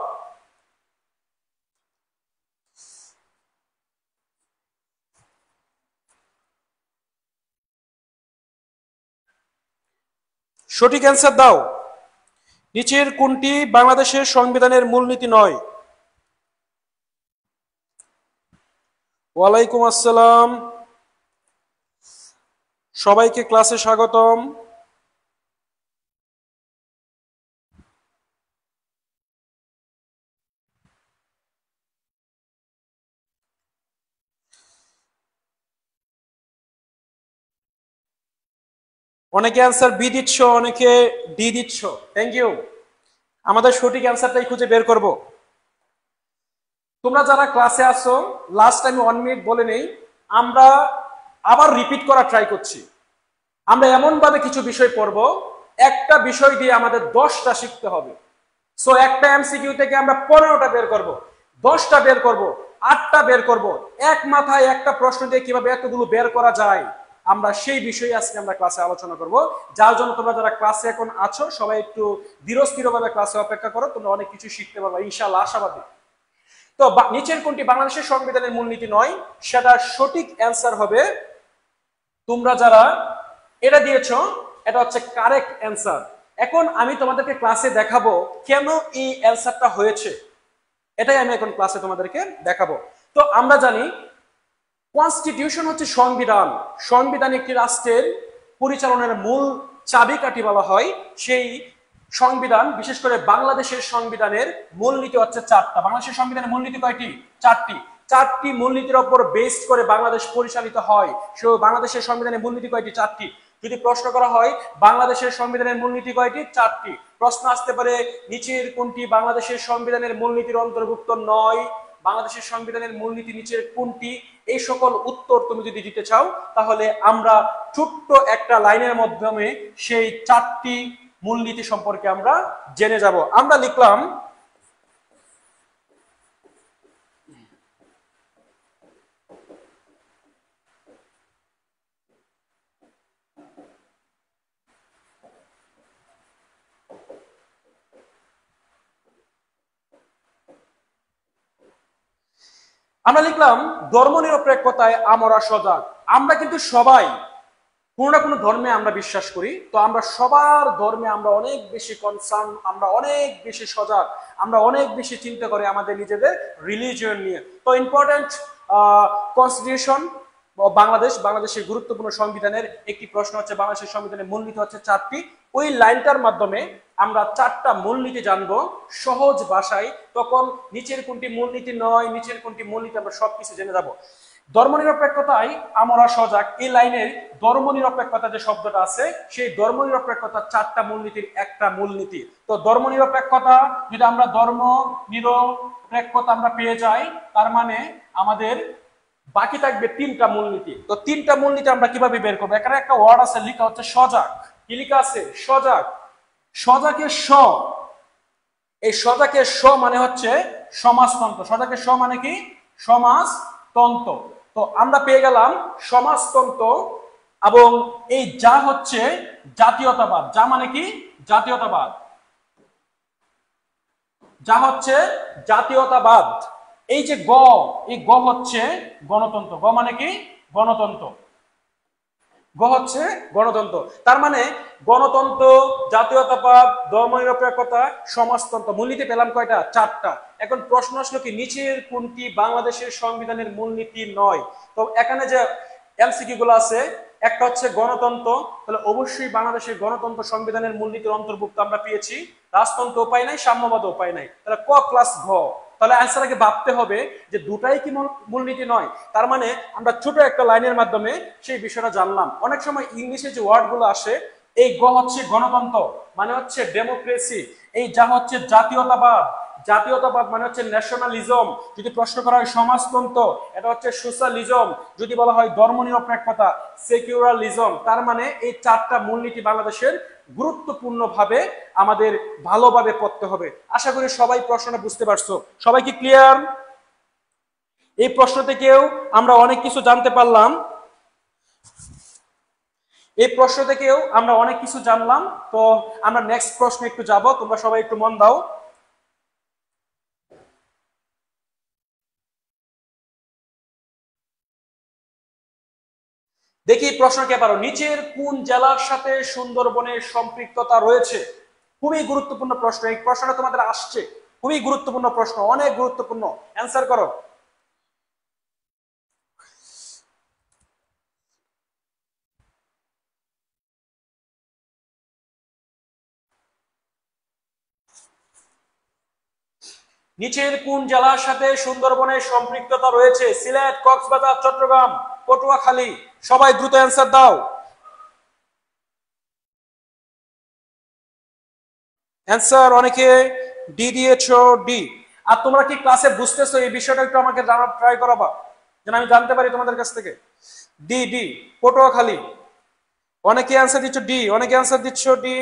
সঠিক অ্যান্সার দাও। নিচের কোনটি বাংলাদেশের সংবিধানের মূলনীতি নয়? ওয়ালাইকুম আসসালাম, সবাইকে ক্লাসে স্বাগতম। অনেকে অ্যান্সার বি দিচ্ছ, অনেকে ডি দিচ্ছ, থ্যাংক ইউ। আমাদের সঠিক অ্যান্সারটাই খুঁজে বের করব। তোমরা যারা ক্লাসে আসো, লাস্ট আমি 1 মিনিট বলে নেই, আমরা আবার রিপিট করা ট্রাই করছি। আমরা এমন ভাবে কিছু বিষয় পড়বো, একটা বিষয় দিয়ে আমাদের 10টা শিখতে হবে। সো একটা এমসিকিউ থেকে আমরা 15টা বের করব, 10টা বের করব, 8টা বের করব। এক মাথায় একটা প্রশ্ন দিয়ে কিভাবে এতগুলো বের করা যায়, আমরা সেই বিষয়ে আজকে আমরা ক্লাসে আলোচনা করব। যার জন্য তোমরা যারা ক্লাসে এখন আছো সবাই একটু ধীরস্থিরভাবে ক্লাসে অপেক্ষা করো, তোমরা অনেক কিছু শিখতে পারবে ইনশাআল্লাহ, আশাবাদী। তো নিচের কোনটি বাংলাদেশের সংবিধানের মূলনীতি নয়? সেটার সঠিক অ্যান্সার হবে, তোমরা যারা এটা দিয়েছো এটা হচ্ছে কারেক্ট অ্যান্সার। এখন আমি তোমাদেরকে ক্লাসে দেখাবো কেন এই অ্যান্সারটা হয়েছে, এটাই আমি এখন ক্লাসে তোমাদেরকে দেখাবো। তো আমরা জানি কনস্টিটিউশন হচ্ছে সংবিধান। সংবিধান একটি রাষ্ট্রের পরিচালনার মূল চাবিকাঠি বলা হয়। সেই সংবিধান, বিশেষ করে বাংলাদেশের সংবিধানের মূলনীতি হচ্ছে 4টা। বাংলাদেশের সংবিধানের মূলনীতি কয়টি? 4টি। 4টি মূলনীতির উপর বেসড করে বাংলাদেশ পরিচালিত হয়। সো বাংলাদেশের সংবিধানের মূলনীতি কয়টি? 4টি। যদি প্রশ্ন করা হয় বাংলাদেশের সংবিধানের মূলনীতি কয়টি? 4টি। প্রশ্ন আসতে পারে নিচের কোনটি বাংলাদেশের সংবিধানের মূলনীতির অন্তর্ভুক্ত নয়? বাংলাদেশের সংবিধানের মূলনীতি নিচের কোনটি? এই সকল উত্তর তুমি যদি দিতে চাও তাহলে আমরা ছোট্ট একটা লাইনের মাধ্যমে সেই 4টি মূলনীতি সম্পর্কে আমরা জেনে যাব। আমরা লিখলাম, ধর্মনিরপেক্ষতায় আমরা সজাগ। আমরা কিন্তু সবাই কোনো না কোনো ধর্মে আমরা বিশ্বাস করি, তো আমরা সবার ধর্মে আমরা অনেক বেশি কনসার্ন, আমরা অনেক বেশি সজাগ, আমরা অনেক বেশি চিন্তা করি আমাদের নিজেদের রিলিজিয়ন নিয়ে। তো ইম্পর্টেন্ট কনস্টিটিউশন বাংলাদেশের গুরুত্বপূর্ণ সংবিধানের একটি প্রশ্ন হচ্ছে বাংলাদেশের সংবিধানের মূলনীতি হচ্ছে 4টি। ওই লাইনটার মাধ্যমে আমরা 4টা মূলনীতি জানবো সহজ ভাষায়, তখন নিচের কোনটি মূলনীতি নয়, নিচের কোনটি মূলনীতি আমরা সবকিছু জেনে যাব। ধর্মনিরপেক্ষতায় আমরা সজাগ, এই লাইনের ধর্মনিরপেক্ষতা যে শব্দটা আছে, সেই ধর্মনিরপেক্ষতা 4টা মূলনীতির একটা মূলনীতি। তো ধর্মনিরপেক্ষতা যদি আমরা ধর্মনিরপেক্ষতা আমরা পেয়ে যাই, তার মানে আমাদের বাকি থাকবে 3টা মূলনীতি। তো 3টা মূলনীতি আমরা কিভাবে বের করবো? এখানে একটা ওয়ার্ড আছে, লেখা হচ্ছে সজাগ। কি লেখা আছে? সজাগ। সজাগের স, এই সজাগের স মানে হচ্ছে সমাজতন্ত্র। সজাগের স মানে কি? সমাজতন্ত্র। তো আমরা পেয়ে গেলাম সমাজতন্ত্র, এবং এই যা হচ্ছে জাতীয়তাবাদ। যা মানে কি? জাতীয়তাবাদ। যা হচ্ছে জাতীয়তাবাদ। এই যে এই গ হচ্ছে গণতন্ত্র। গ মানে কি? গণতন্ত্র। গ হচ্ছে গণতন্ত্র। তার মানে গণতন্ত্র, জাতীয়তাবাদ, ধর্মনিরপেক্ষতা, সমাজতন্ত্র। মূলনীতি পেলাম কয়টা? 4টা। এখন প্রশ্ন আসলো কি নিচের কোনটি বাংলাদেশের সংবিধানের মূলনীতি নয়? তো এখানে যে এমসিকিউ গুলো আছে, একটা হচ্ছে গণতন্ত্র, তাহলে অবশ্যই বাংলাদেশের গণতন্ত্র সংবিধানের মূলনীতির অন্তর্ভুক্ত আমরা পেয়েছি। রাজতন্ত্র উপায় নাই, সাম্যবাদ উপায় নাই, তাহলে ক প্লাস ঘ। তাহলে অ্যান্সার আগে ভাবতে হবে যে দুটাই কি মূলনীতি নয়। তার মানে আমরা ছোট একটা লাইনের মাধ্যমে সেই বিষয়টা জানলাম। অনেক সময় ইংলিশে যে ওয়ার্ড গুলো আসে, এই গ হচ্ছে গণতন্ত্র মানে হচ্ছে ডেমোক্রেসি, এই যা হচ্ছে জাতীয়তাবাদ, জাতীয়তাবাদ মানে হচ্ছে ন্যাশনালিজম, যদি প্রশ্ন করা হয় সমাজতন্ত্র এটা হচ্ছে সোশ্যালিজম, যদি বলা হয় ধর্মনিরপেক্ষতা সেকুলারিজম। তার মানে এই 4টা মূলনীতি বাংলাদেশের গুরুত্বপূর্ণ ভাবে আমাদের ভালোভাবে পড়তে হবে। আশা করি সবাই প্রশ্নটা বুঝতে পারছো। সবাই কি ক্লিয়ার? এই প্রশ্ন থেকেও আমরা অনেক কিছু জানতে পারলাম, এই প্রশ্ন থেকেও আমরা অনেক কিছু জানলাম। তো আমরা নেক্সট প্রশ্নে একটু যাব, তোমরা সবাই একটু মন দাও। দেখি প্রশ্ন কে পারো। নিচের কোন জেলার সাথে সুন্দরবনের সম্পৃক্ততা রয়েছে? খুবই গুরুত্বপূর্ণ প্রশ্ন, এই প্রশ্নটা তোমাদের আসছে, খুবই গুরুত্বপূর্ণ প্রশ্ন, অনেক গুরুত্বপূর্ণ। অ্যান্সার করো। নিচের কোন জেলার সাথে সুন্দরবনের সম্পৃক্ততা রয়েছে? সিলেট, কক্সবাজার, চট্টগ্রাম, পটুয়াখালী। সবাই দ্রুত অ্যান্সার দাও। অ্যান্সার অনেকে ডি দিয়েছো, ডি। আর তোমরা কি ক্লাসে বুঝতেছো এই বিষয়টা? একটু আমাকে জানার ট্রাই করাবা যেন আমি জানতে পারি তোমাদের কাছ থেকে। D D Patuakhali. অনেকে অ্যান্সার দিচ্ছ ডি, অনেকে অ্যান্সার দিচ্ছ ডি।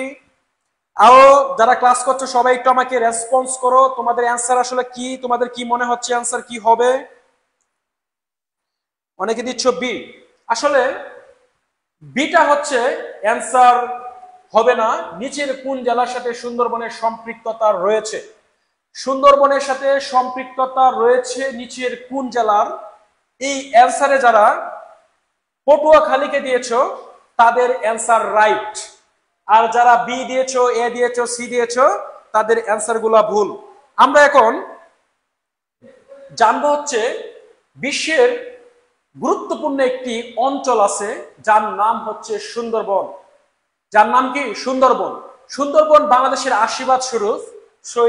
আও যারা ক্লাস করছো সবাই একটু আমাকে রেসপন্স করো, তোমাদের অ্যান্সার আসলে কি, তোমাদের কি মনে হচ্ছে অ্যান্সার কি হবে? অনেকে দিচ্ছ বি। আসলে বিটা হচ্ছে অ্যান্সার হবে না। নিচের কোন জেলার সাথে সুন্দরবনের সম্পৃক্ততা রয়েছে? সুন্দরবনের সাথে সম্পৃক্ততা রয়েছে নিচের কোন জেলার? এই অ্যান্সারে যারা পটুয়াখালীকে দিয়েছো তাদের অ্যান্সার রাইট, আর যারা বি দিয়েছো, এ দিয়েছো, সি দিয়েছো তাদের অ্যান্সার গুলা ভুল। আমরা এখন জানবো হচ্ছে বিশ্বের গুরুত্বপূর্ণ একটি অঞ্চল আছে যার নাম হচ্ছে সুন্দরবন। যার নাম কি? সুন্দরবন। সুন্দরবন বাংলাদেশের আশীর্বাদ স্বরূপ।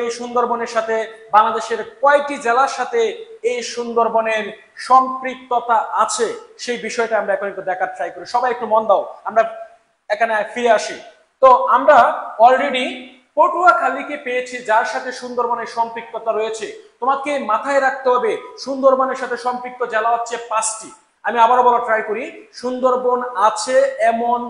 এই সুন্দরবনের সাথে বাংলাদেশের কয়টি জেলার সাথে এই সুন্দরবনের সম্পৃক্ততা আছে সেই বিষয়টা আমরা এখন একটু দেখার ট্রাই করি। সবাই একটু মন দাও, আমরা এখানে ফিরে আসি। তো আমরা অলরেডি পটুয়াখালীকে পেয়েছি যার সাথে সুন্দরবনের সম্পৃক্ততা রয়েছে। তোমাকে মাথায় রাখতে হবে সুন্দরবনের সাথে সম্পৃক্ত জেলা হচ্ছে 5টি। আমি আবারও বলা ট্রাই করি, সুন্দরবন আছে এমন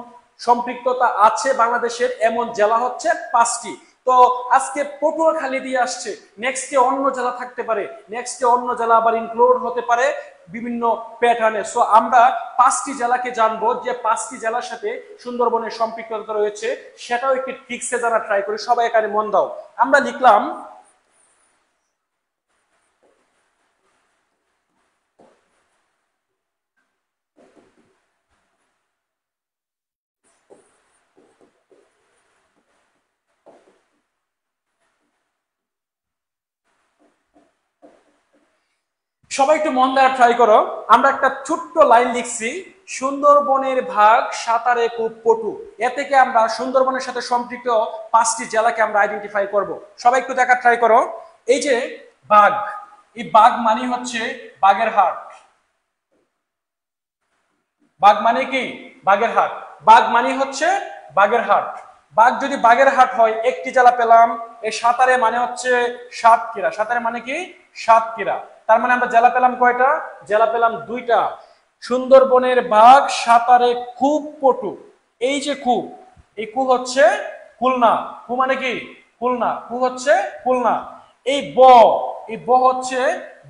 সম্পৃক্ততা আছে বাংলাদেশের এমন জেলা হচ্ছে 5টি। তো আজকে পটুয়াখালী দিয়ে আসছে, নেক্সটে অন্য জেলা থাকতে পারে, নেক্সটে অন্য জেলা আবার ইনক্লুড হতে পারে বিভিন্ন প্যাটার্নে। সো আমরা 5টি জেলাকে জানবো, যে 5টি জেলার সাথে সুন্দরবনের সম্পৃক্ততা রয়েছে সেটাও একটু ঠিকসে জানা ট্রাই করি। সবাই এখানে মন দাও। আমরা লিখলাম সবাই একটু মন দেওয়ার ট্রাই করো। আমরা একটা ছোট্ট লাইন লিখছি, সুন্দরবনের ভাগ সাঁতারে খুব পটু। এ থেকে আমরা সুন্দরবনের সাথে সম্পৃক্ত 5টি জেলাকে আমরা আইডেন্টিফাই করব। সবাই একটু দেখার ট্রাই করো। এই যে বাঘ, এই বাঘ মানে হচ্ছে বাগেরহাট। বাঘ মানে কি? বাগেরহাট। বাঘ মানে হচ্ছে বাগেরহাট। বাঘ যদি বাগেরহাট হয় একটি জেলা পেলাম। এই সাঁতারে মানে হচ্ছে সাতক্ষীরা। সাঁতারে মানে কি? সাতক্ষীরা। তার মানে আমরা জেলা পেলাম কয়টা? জেলা পেলাম 2টা। সুন্দরবনের বাঘ সাঁতারে খুব পটু। এই যে কু, এই কু হচ্ছে খুলনা। কু মানে কি? খুলনা। কু হচ্ছে খুলনা। এই এই ব হচ্ছে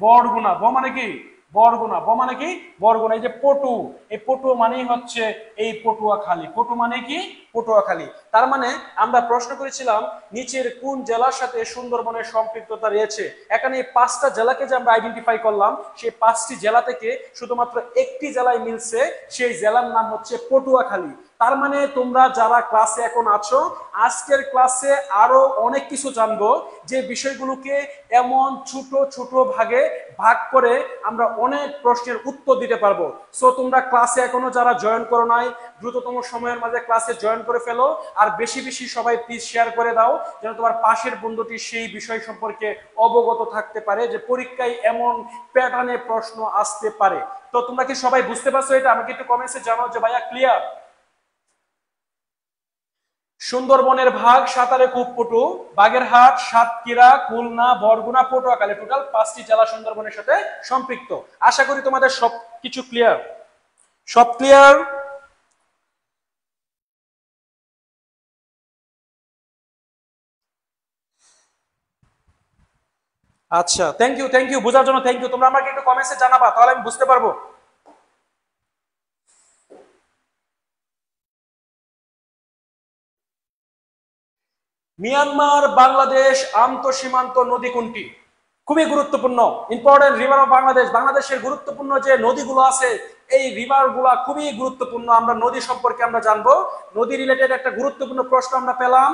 বরগুনা। ব মানে কি? বরগুনা। ব মানে কি? বরগুনা। এই যে পটু, এই পটু মানেই হচ্ছে এই পটুয়াখালী। পটু মানে কি? পটুয়াখালী। তার মানে আমরা প্রশ্ন করেছিলাম নিচের কোন জেলার সাথে সুন্দরবনের সম্পৃক্ততা রয়েছে। এখানে এই 5টা জেলাকে যে আমরা আইডেন্টিফাই করলাম, সেই 5টি জেলা থেকে শুধুমাত্র একটি জেলায় মিলছে, সেই জেলার নাম হচ্ছে পটুয়াখালী। তার মানে তোমরা যারা ক্লাসে এখন আছো, আজকের ক্লাসে আরো অনেক কিছু জানবো, যে বিষয়গুলোকে এমন ছোট ছোট ভাগে ভাগ করে আমরা অনেক প্রশ্নের উত্তর দিতে পারবো। সো তোমরা ক্লাসে এখনো যারা জয়েন করো নাই, দ্রুততম সময়ের মাঝে ক্লাসে জয়েন করে ফেলো, আর বেশি বেশি সবাই প্লিজ শেয়ার করে দাও, যেন তোমার পাশের বন্ধুটি সেই বিষয় সম্পর্কে অবগত থাকতে পারে যে পরীক্ষায় এমন প্যাটার্নে প্রশ্ন আসতে পারে। তো তোমরা কি সবাই বুঝতে পারছো এটা? আমাকে একটু কমেন্টসে জানাও যে ভাইয়া ক্লিয়ার। সুন্দরবনের ভাগ সাঁতারে কুপপুটু, বাগেরহাট, সাতক্ষীরা, খুলনা, বরগুনা, পটুয়াখালী, টোটাল 5টি জেলা সুন্দরবনের সাথে সম্পৃক্ত। আশা করি তোমাদের সব কিছু ক্লিয়ার, সব ক্লিয়ার। আচ্ছা, থ্যাংক ইউ, থ্যাংক ইউ, বোঝার জন্য থ্যাংক ইউ। তোমরা আমাকে একটু কমেন্টসে জানাবা, তাহলে আমি বুঝতে পারবো। মিয়ানমার বাংলাদেশ আন্তঃসীমান্ত নদী কোনটি? খুবই গুরুত্বপূর্ণ, ইম্পর্টেন্ট রিভার অফ বাংলাদেশ। বাংলাদেশের গুরুত্বপূর্ণ যে নদীগুলো আছে, এই রিভার গুলা খুবই গুরুত্বপূর্ণ। আমরা নদী সম্পর্কে আমরা জানবো, নদী রিলেটেড একটা গুরুত্বপূর্ণ প্রশ্ন আমরা পেলাম।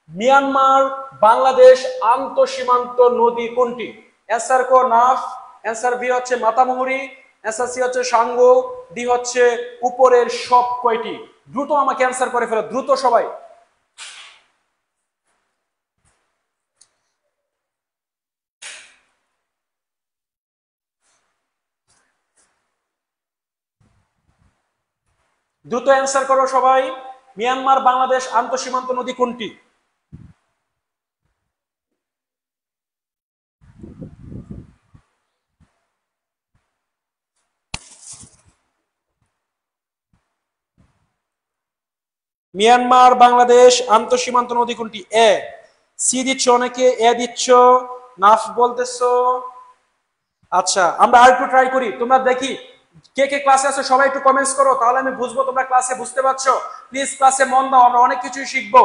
মিয়ানমার বাংলাদেশ আন্তঃসীমান্ত নদী কোনটি? অ্যান্সার কো নাফ, অ্যান্সার বি হচ্ছে মাতামুহুরি, অ্যান্সার সি হচ্ছে সাঙ্গো, ডি হচ্ছে উপরের সব কয়টি। দ্রুত আমাকে অ্যান্সার করে ফেলো, দ্রুত সবাই। দ্রুত অ্যান্সার করো সবাই। মিয়ানমার বাংলাদেশ আন্তঃসীমান্ত নদী কোনটি? মিয়ানমার বাংলাদেশ আন্তঃসীমান্ত নদী কোনটি? এ। সি দিচ্ছ অনেকে, এ দিচ্ছ, নাফ বলতেছো। আচ্ছা, আমরা আর একটু ট্রাই করি, তোমরা দেখি কে কে ক্লাসে আছো, সবাই একটু কমেন্টস করো, তাহলে আমি বুঝবো তোমরা ক্লাসে বুঝতে পারছো। প্লিজ ক্লাসে মন দাও, আমরা অনেক কিছুই শিখবো।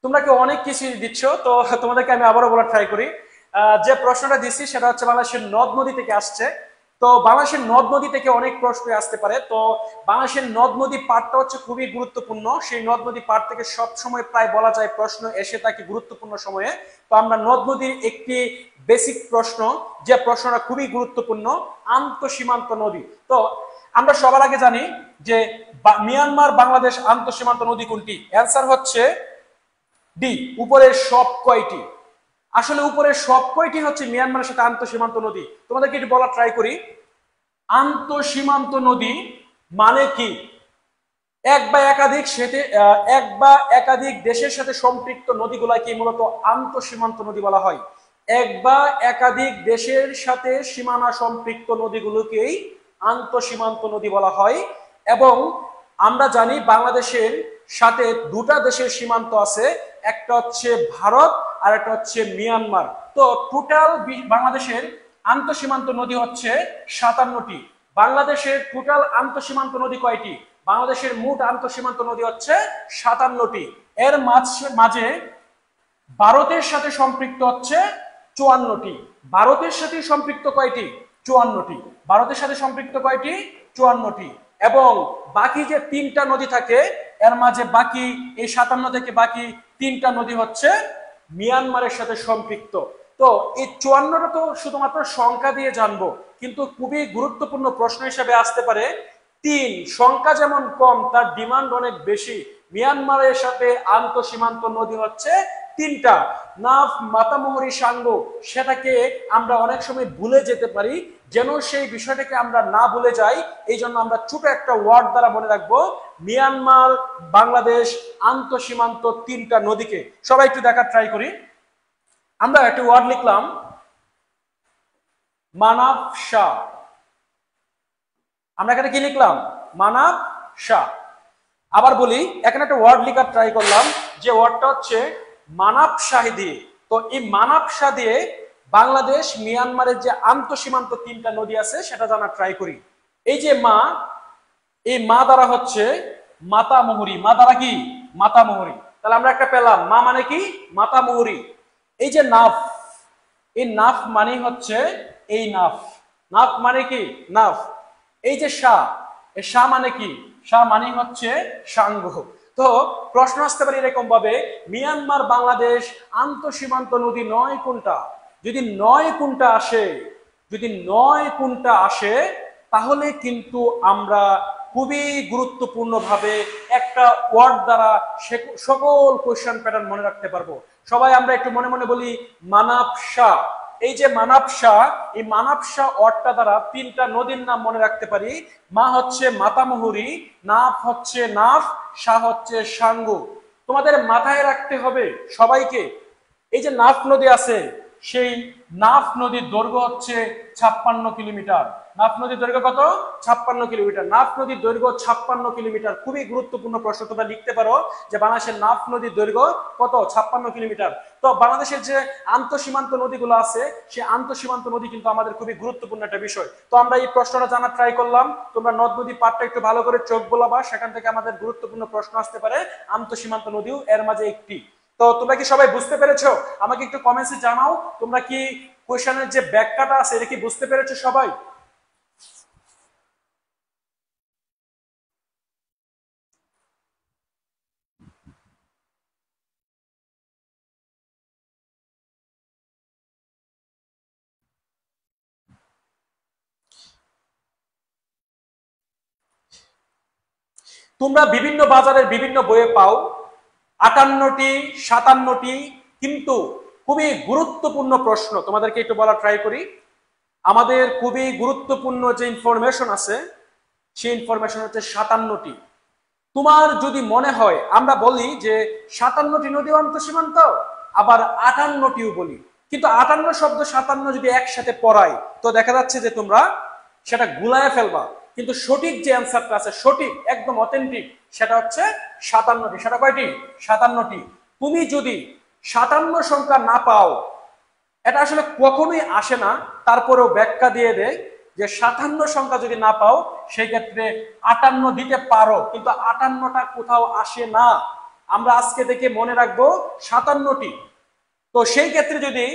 তোমরা কি অনেক কিছু দিচ্ছ, তো তোমাদেরকে আমি আবারও বলা ট্রাই করি। যে প্রশ্নটা দিচ্ছি সেটা হচ্ছে বাংলাদেশের নদ নদী থেকে আসছে। তো বাংলাদেশের নদ নদী থেকে অনেক প্রশ্ন আসতে পারে। তো বাংলাদেশের নদ নদী পার্টটা হচ্ছে খুবই গুরুত্বপূর্ণ। সেই নদ নদী পার্ট থেকে সব সময় প্রায় বলা যায় প্রশ্ন এসে থাকে গুরুত্বপূর্ণ সময়ে। তো আমরা নদ নদীর একটি বেসিক প্রশ্ন, যে প্রশ্নটা খুবই গুরুত্বপূর্ণ, আন্তঃসীমান্ত নদী। তো আমরা সবার আগে জানি যে মিয়ানমার বাংলাদেশ আন্তঃসীমান্ত নদী কোনটি? অ্যান্সার হচ্ছে ডি, উপরের সব কয়টি। আসলে উপরের সব কয়টি হচ্ছে মিয়ানমারের সাথে আন্তঃসীমান্ত নদী। তোমাদেরকে এটি বলা ট্রাই করি। আন্তঃসীমান্ত নদী মানে কি? এক বা একাধিক দেশের সাথে সম্পৃক্ত নদীগুলাকে মূলত আন্তঃসীমান্ত নদী বলা হয়। এক বা একাধিক দেশের সাথে সীমানা সম্পৃক্ত নদীগুলোকেই আন্তঃসীমান্ত নদী বলা হয়। এবং আমরা জানি বাংলাদেশের সাথে দুটা দেশের সীমান্ত আছে, একটা হচ্ছে ভারত আর একটা হচ্ছে মিয়ানমার। তো টোটাল বাংলাদেশের আন্তঃসীমান্ত নদী হচ্ছে 57টি। বাংলাদেশের টোটাল আন্তঃসীমান্ত নদী কয়টি? বাংলাদেশের মোট আন্তঃসীমান্ত নদী হচ্ছে 57টি। এর মাঝে ভারতের সাথে সম্পৃক্ত হচ্ছে 54টি। ভারতের সাথে সম্পৃক্ত কয়টি? 54টি। ভারতের সাথে সম্পৃক্ত কয়টি? 54টি। এবং বাকি যে 3টা নদী থাকে, এর মাঝে বাকি এই 57 থেকে বাকি 3টা নদী হচ্ছে মিয়ানমারের সাথে সম্পৃক্ত। তো এই 54টা তো শুধুমাত্র সংখ্যা দিয়ে জানবো, কিন্তু খুবই গুরুত্বপূর্ণ প্রশ্ন হিসেবে আসতে পারে 3। সংখ্যা যেমন কম, তার ডিমান্ড অনেক বেশি। মিয়ানমারের সাথে আন্তঃসীমান্ত নদী হচ্ছে 3টা, নাফ, মাতামুহুরি, সাঙ্গো। সেটাকে আমরা অনেক সময় ভুলে যেতে পারি, যেন সেই বিষয়টাকে আমরা না ভুলে যাই, এই জন্য আমরা ছোট একটা ওয়ার্ড দ্বারা মনে রাখবো মিয়ানমার বাংলাদেশ আন্তঃসীমান্ত 3টা নদীকে। সবাই একটু দেখার ট্রাই করি। আমরা একটা ওয়ার্ড লিখলাম মানাব শাহ। আমরা এখানে কি লিখলাম? মানাব শাহ। আবার বলি, এখানে একটা ওয়ার্ড লিখার ট্রাই করলাম, যে ওয়ার্ডটা হচ্ছে মানাব শাহী দিয়ে। তো এই মানাবসা দিয়ে বাংলাদেশ মিয়ানমারের যে আন্তঃসীমান্ত 3টা নদী আছে সেটা জানা ট্রাই করি। এই যে মা, এই মা দ্বারা হচ্ছে মাতামুহুরী, মা দ্বারা কি মাতামুহুরী, তাহলে আমরা একটা পেলাম মা মানে কি মাতামুহুরী। এই যে নাফ, এই নাফ মানে হচ্ছে এই নাফ, নাফ মানে কি নাফ। এই যে শাহ, এই শাহ মানে কি, শাহ মানে হচ্ছে সাঙ্গ। তো প্রশ্ন আসতে পারে এরকম ভাবে, মিয়ানমার বাংলাদেশ আন্তঃসীমান্ত নদী 9 কোনটা? যদি 9 কোনটা আসে, যদি 9 কোনটা আসে, তাহলে কিন্তু আমরা খুবই গুরুত্বপূর্ণ ভাবে একটা ওয়ার্ড দ্বারা সকল কোয়েশ্চেন প্যাটার্ন মনে রাখতে পারবো। সবাই আমরা একটু মনে মনে বলি মানাবসা। এই যে মানাবসা, এই মানাবসা ওয়ার্ডটা দ্বারা 3টা নদীর নাম মনে রাখতে পারি। মা হচ্ছে মাতামুহুরী, নাফ হচ্ছে নাফ, শাহ হচ্ছে সাঙ্গু। তোমাদের মাথায় রাখতে হবে সবাইকে, এই যে নাফ নদী আছে, সেই নাফ নদীর দৈর্ঘ্য হচ্ছে 56 কিলোমিটার। নাফ নদীর দৈর্ঘ্য কত? 56 কিলোমিটার। নাফ নদীর দৈর্ঘ্য 56 কিলোমিটার। খুবই গুরুত্বপূর্ণ প্রশ্ন, তোমরা লিখতে পারো যে বাংলাদেশের নাফ নদীর দৈর্ঘ্য কত? 56 কিলোমিটার। তো বাংলাদেশের যে আন্তঃসীমান্ত নদীগুলো আছে, সেই আন্তঃসীমান্ত নদী কিন্তু আমাদের খুবই গুরুত্বপূর্ণ একটা বিষয়। তো আমরা এই প্রশ্নটা জানার ট্রাই করলাম। তোমরা নদ নদী পাঠটা একটু ভালো করে চোখ বোলাবা, সেখান থেকে আমাদের গুরুত্বপূর্ণ প্রশ্ন আসতে পারে। আন্তঃসীমান্ত নদীও এর মাঝে একটি। তো তোমরা কি সবাই বুঝতে পেরেছো? আমাকে একটু কমেন্টসে জানাও, তোমরা কি কোশ্চেনের যে ব্যাখ্যাটা আছে এটা কি বুঝতে পেরেছো সবাই? তোমরা বিভিন্ন বাজারের বিভিন্ন বইয়ে পাও 58টি 57টি, কিন্তু খুবই গুরুত্বপূর্ণ প্রশ্ন তোমাদেরকে একটু বলা ট্রাই করি। আমাদের খুবই গুরুত্বপূর্ণ যে ইনফরমেশন আছে, সেই ইনফরমেশন হচ্ছে 57টি। তোমার যদি মনে হয়, আমরা বলি যে 57টি নদী অন্তঃসীমান্ত, আবার 58টিও বলি, কিন্তু 58 শব্দ 57 যদি একসাথে পড়াই তো দেখা যাচ্ছে যে তোমরা সেটা গুলায় ফেলবা। কিন্তু সঠিক যে অ্যান্সারটা আছে, সঠিক একদম অথেন্টিক, সেটা হচ্ছে 57টি। সেটা কয়টি? 57টি। তুমি যদি 57 সংখ্যা না পাও, এটা আসলে কখনোই আসে না, তারপরেও ব্যাখ্যা দিয়ে দেয় যে 57 সংখ্যা যদি না পাও সেই ক্ষেত্রে 58 দিতে পারো, কিন্তু 58টা কোথাও আসে না। আমরা আজকে থেকে মনে রাখবো 57টি। তো সেই ক্ষেত্রে যদি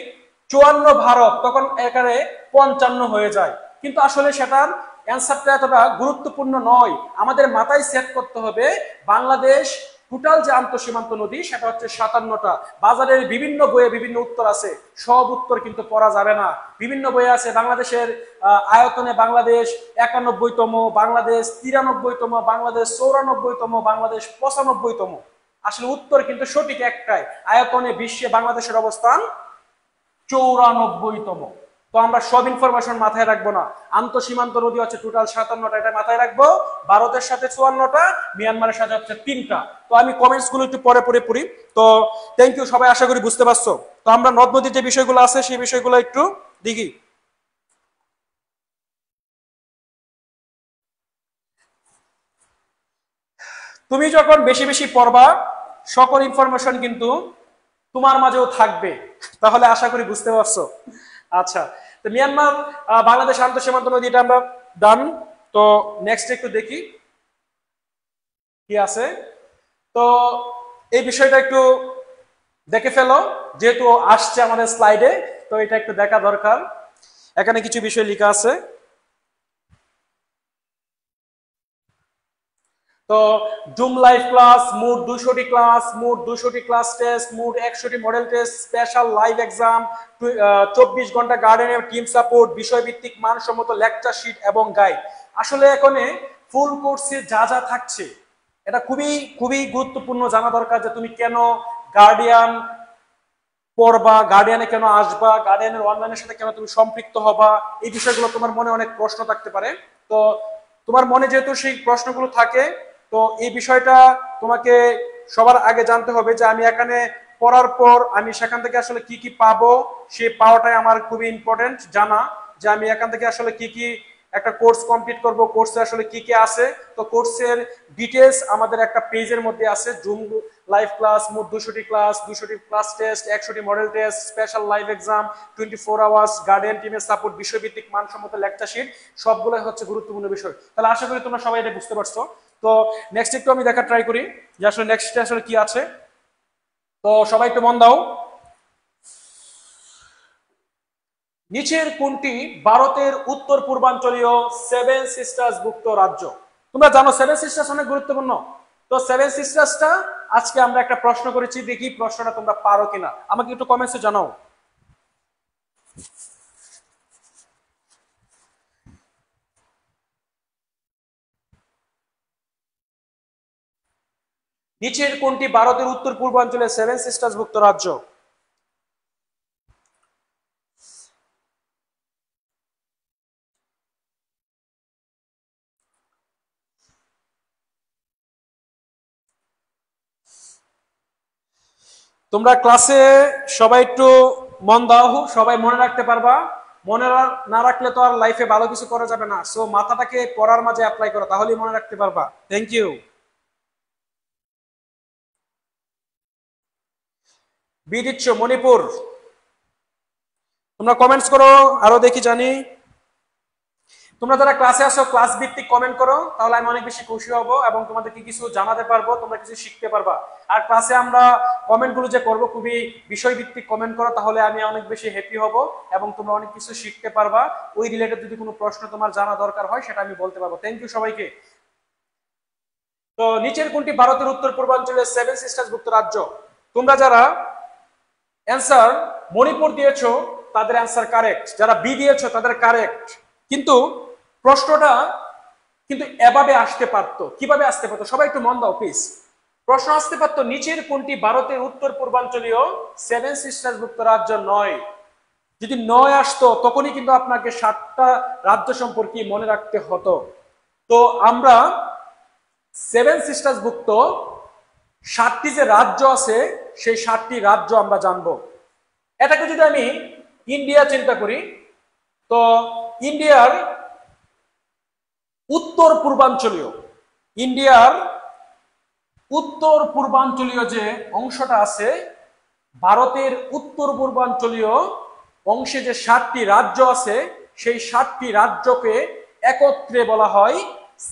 54 ভারত, তখন এখানে 55 হয়ে যায়, কিন্তু আসলে সেটার অ্যান্সারটা এতটা গুরুত্বপূর্ণ নয়। আমাদের মাথায় সেট করতে হবে বাংলাদেশ টোটাল যে আন্তঃসীমান্ত নদী সেটা হচ্ছে 57টা। বাজারের বিভিন্ন বইয়ে বিভিন্ন উত্তর আছে, সব উত্তর কিন্তু পড়া যাবে না। বিভিন্ন বইয়ে আছে বাংলাদেশের আয়তনে বাংলাদেশ 91তম, বাংলাদেশ 93তম, বাংলাদেশ 94তম, বাংলাদেশ 95তম। আসলে উত্তর কিন্তু সঠিক একটাই, আয়তনে বিশ্বে বাংলাদেশের অবস্থান 94তম। তো আমরা সব ইনফরমেশন মাথায় রাখবো না। আন্তঃসীমান্ত নদী হচ্ছে টোটাল 57টা, এটা মাথায় রাখবো। ভারতের সাথে 54টা, মিয়ানমারের সাথে হচ্ছে 3টা। তো আমি কমেন্টস গুলো একটু পরে পরে পড়ি। তো থ্যাংক ইউ সবাই, আশা করি বুঝতে পারছো। তো আমরা নদ নদীর যে বিষয়গুলো আছে সেই বিষয়গুলো একটু দেখি। তুমি যখন বেশি বেশি পড়বা, সকল ইনফরমেশন কিন্তু তোমার মাঝেও থাকবে, তাহলে আশা করি বুঝতে পারছো। আচ্ছা, তো মিয়ানমার বাংলাদেশ আন্তঃসীমান্ত নদী এটা আমরা ডান। তো নেক্সট একটু দেখি কি আছে। তো এই বিষয়টা একটু দেখে ফেলো, যেহেতু আসছে আমাদের স্লাইডে, তো এটা একটু দেখা দরকার। এখানে কিছু বিষয় লেখা আছে। তো জুম লাইভ ক্লাস, মোট 200টি ক্লাস, মোট 200টি ক্লাস টেস্ট, মোট 100টি model test, special live exam, 24 ঘন্টা গার্ডেনের টিম সাপোর্ট, বিষয়ভিত্তিক মানসম্মত লেকচার শিট এবং গাইড। আসলে এখানে ফুল কোর্সে যা যা থাকছে এটা খুবই খুবই গুরুত্বপূর্ণ জানা দরকার, যে তুমি কেন গার্ডিয়ান পড়বা, গার্ডিয়ানে কেন আসবা, গার্ডিয়ানের অনলাইনের সাথে কেন তুমি সম্পৃক্ত হবা, এই বিষয়গুলো তোমার মনে অনেক প্রশ্ন থাকতে পারে। তো তোমার মনে যেহেতু সেই প্রশ্নগুলো থাকে, তো এই বিষয়টা তোমাকে সবার আগে জানতে হবে যে আমি এখানে পড়ার পর আমি সেখান থেকে আসলে কি কি পাবো, সেই পাওয়াটাই আমার খুবই ইম্পর্টেন্ট জানা, যে আমি এখান থেকে আসলে কি কি একটা কোর্স কমপ্লিট করব, কোর্সে আসলে কি কি আছে, তো কোর্সের ডিটেইলস আমাদের একটা পেজের মধ্যে আছে। জুম লাইভ ক্লাস, মোট 200টি ক্লাস, 200টি ক্লাস টেস্ট, 100টি model test, special live exam, 24 hours, guardian টিমের সাপোর্ট, বিষয়ভিত্তিক মানসম্মত লেকচার শিট, সবগুলোই হচ্ছে গুরুত্বপূর্ণ বিষয়। তাহলে আশা করি তোমরা সবাই এটা বুঝতে পারছো। তো নেক্সট একটু আমি দেখা ট্রাই করি যে আসলে নেক্সটে আসলে কি আছে। তো সবাই একটু মন দাও। নিচের কোনটি ভারতের উত্তর পূর্বাঞ্চলীয় সেভেন সিস্টার্স ভুক্ত রাজ্য? তোমরা জানো সেভেন সিস্টার্স অনেক গুরুত্বপূর্ণ। তো সেভেন সিস্টার্সটা আজকে আমরা একটা প্রশ্ন করেছি, দেখি প্রশ্নটা তোমরা পারো কিনা, আমাকে একটু কমেন্টসে জানাও। নিচের কোনটি ভারতের উত্তর পূর্বাঞ্চলে সেভেন সিস্টার্স ভুক্ত রাজ্য? তোমরা ক্লাসে সবাই একটু মন দাও, সবাই মনে রাখতে পারবা। মনে না রাখলে তো আর লাইফে ভালো কিছু করা যাবে না। সো মাথাটাকে পড়ার মাঝে অ্যাপ্লাই করো, তাহলেই মনে রাখতে পারবা। Thank you. বি দিচ্ছ মণিপুর। তোমরা কমেন্টস করো, আরো দেখি জানি। তোমরা যারা ক্লাসে আসো ক্লাস ভিত্তিক কমেন্ট করো, তাহলে আমি অনেক বেশি খুশি হব এবং তোমাদেরকে কিছু জানাতে পারবো, তোমরা কিছু শিখতে পারবা। আর ক্লাসে আমরা কমেন্টগুলো যে করব খুবই বিষয় ভিত্তিক কমেন্ট করো, তাহলে আমি অনেক বেশি হ্যাপি হব এবং তোমরা অনেক কিছু শিখতে পারবা। ওই রিলেটেড যদি কোনো প্রশ্ন তোমার জানা দরকার হয় সেটা আমি বলতে পারবো। থ্যাংক ইউ সবাইকে। তো নিচের কোনটি ভারতের উত্তর পূর্বাঞ্চলের সেভেন সিস্টার্স ভুক্ত রাজ্য? তোমরা যারা অ্যান্সার মণিপুর দিয়েছো তাদের অ্যান্সার কারেক্ট, যারা বি দিয়েছো তাদের কারেক্ট। কিন্তু প্রশ্নটা কিন্তু এভাবে আসতে পারতো। কিভাবে আসতে পারতো? সবাই একটু মন দাও প্লিজ। প্রশ্ন আসতে পারতো নিচের কোনটি ভারতের উত্তর পূর্বাঞ্চলীয় সেভেন সিস্টার্স ভুক্ত রাজ্য নয়। যদি নয় আসতো তখনই কিন্তু আপনাকে 7টা রাজ্য সম্পর্কে মনে রাখতে হতো। তো আমরা সেভেন সিস্টার্স ভুক্ত 7টি যে রাজ্য আছে সেই 7টি রাজ্য আমরা জানবো। এটাকে যদি আমি ইন্ডিয়া চিন্তা করি, তো ইন্ডিয়ার উত্তর পূর্বাঞ্চলীয় যে অংশটা আছে, ভারতের উত্তর পূর্বাঞ্চলীয় অংশে যে 7টি রাজ্য আছে সেই 7টি রাজ্যকে একত্রে বলা হয়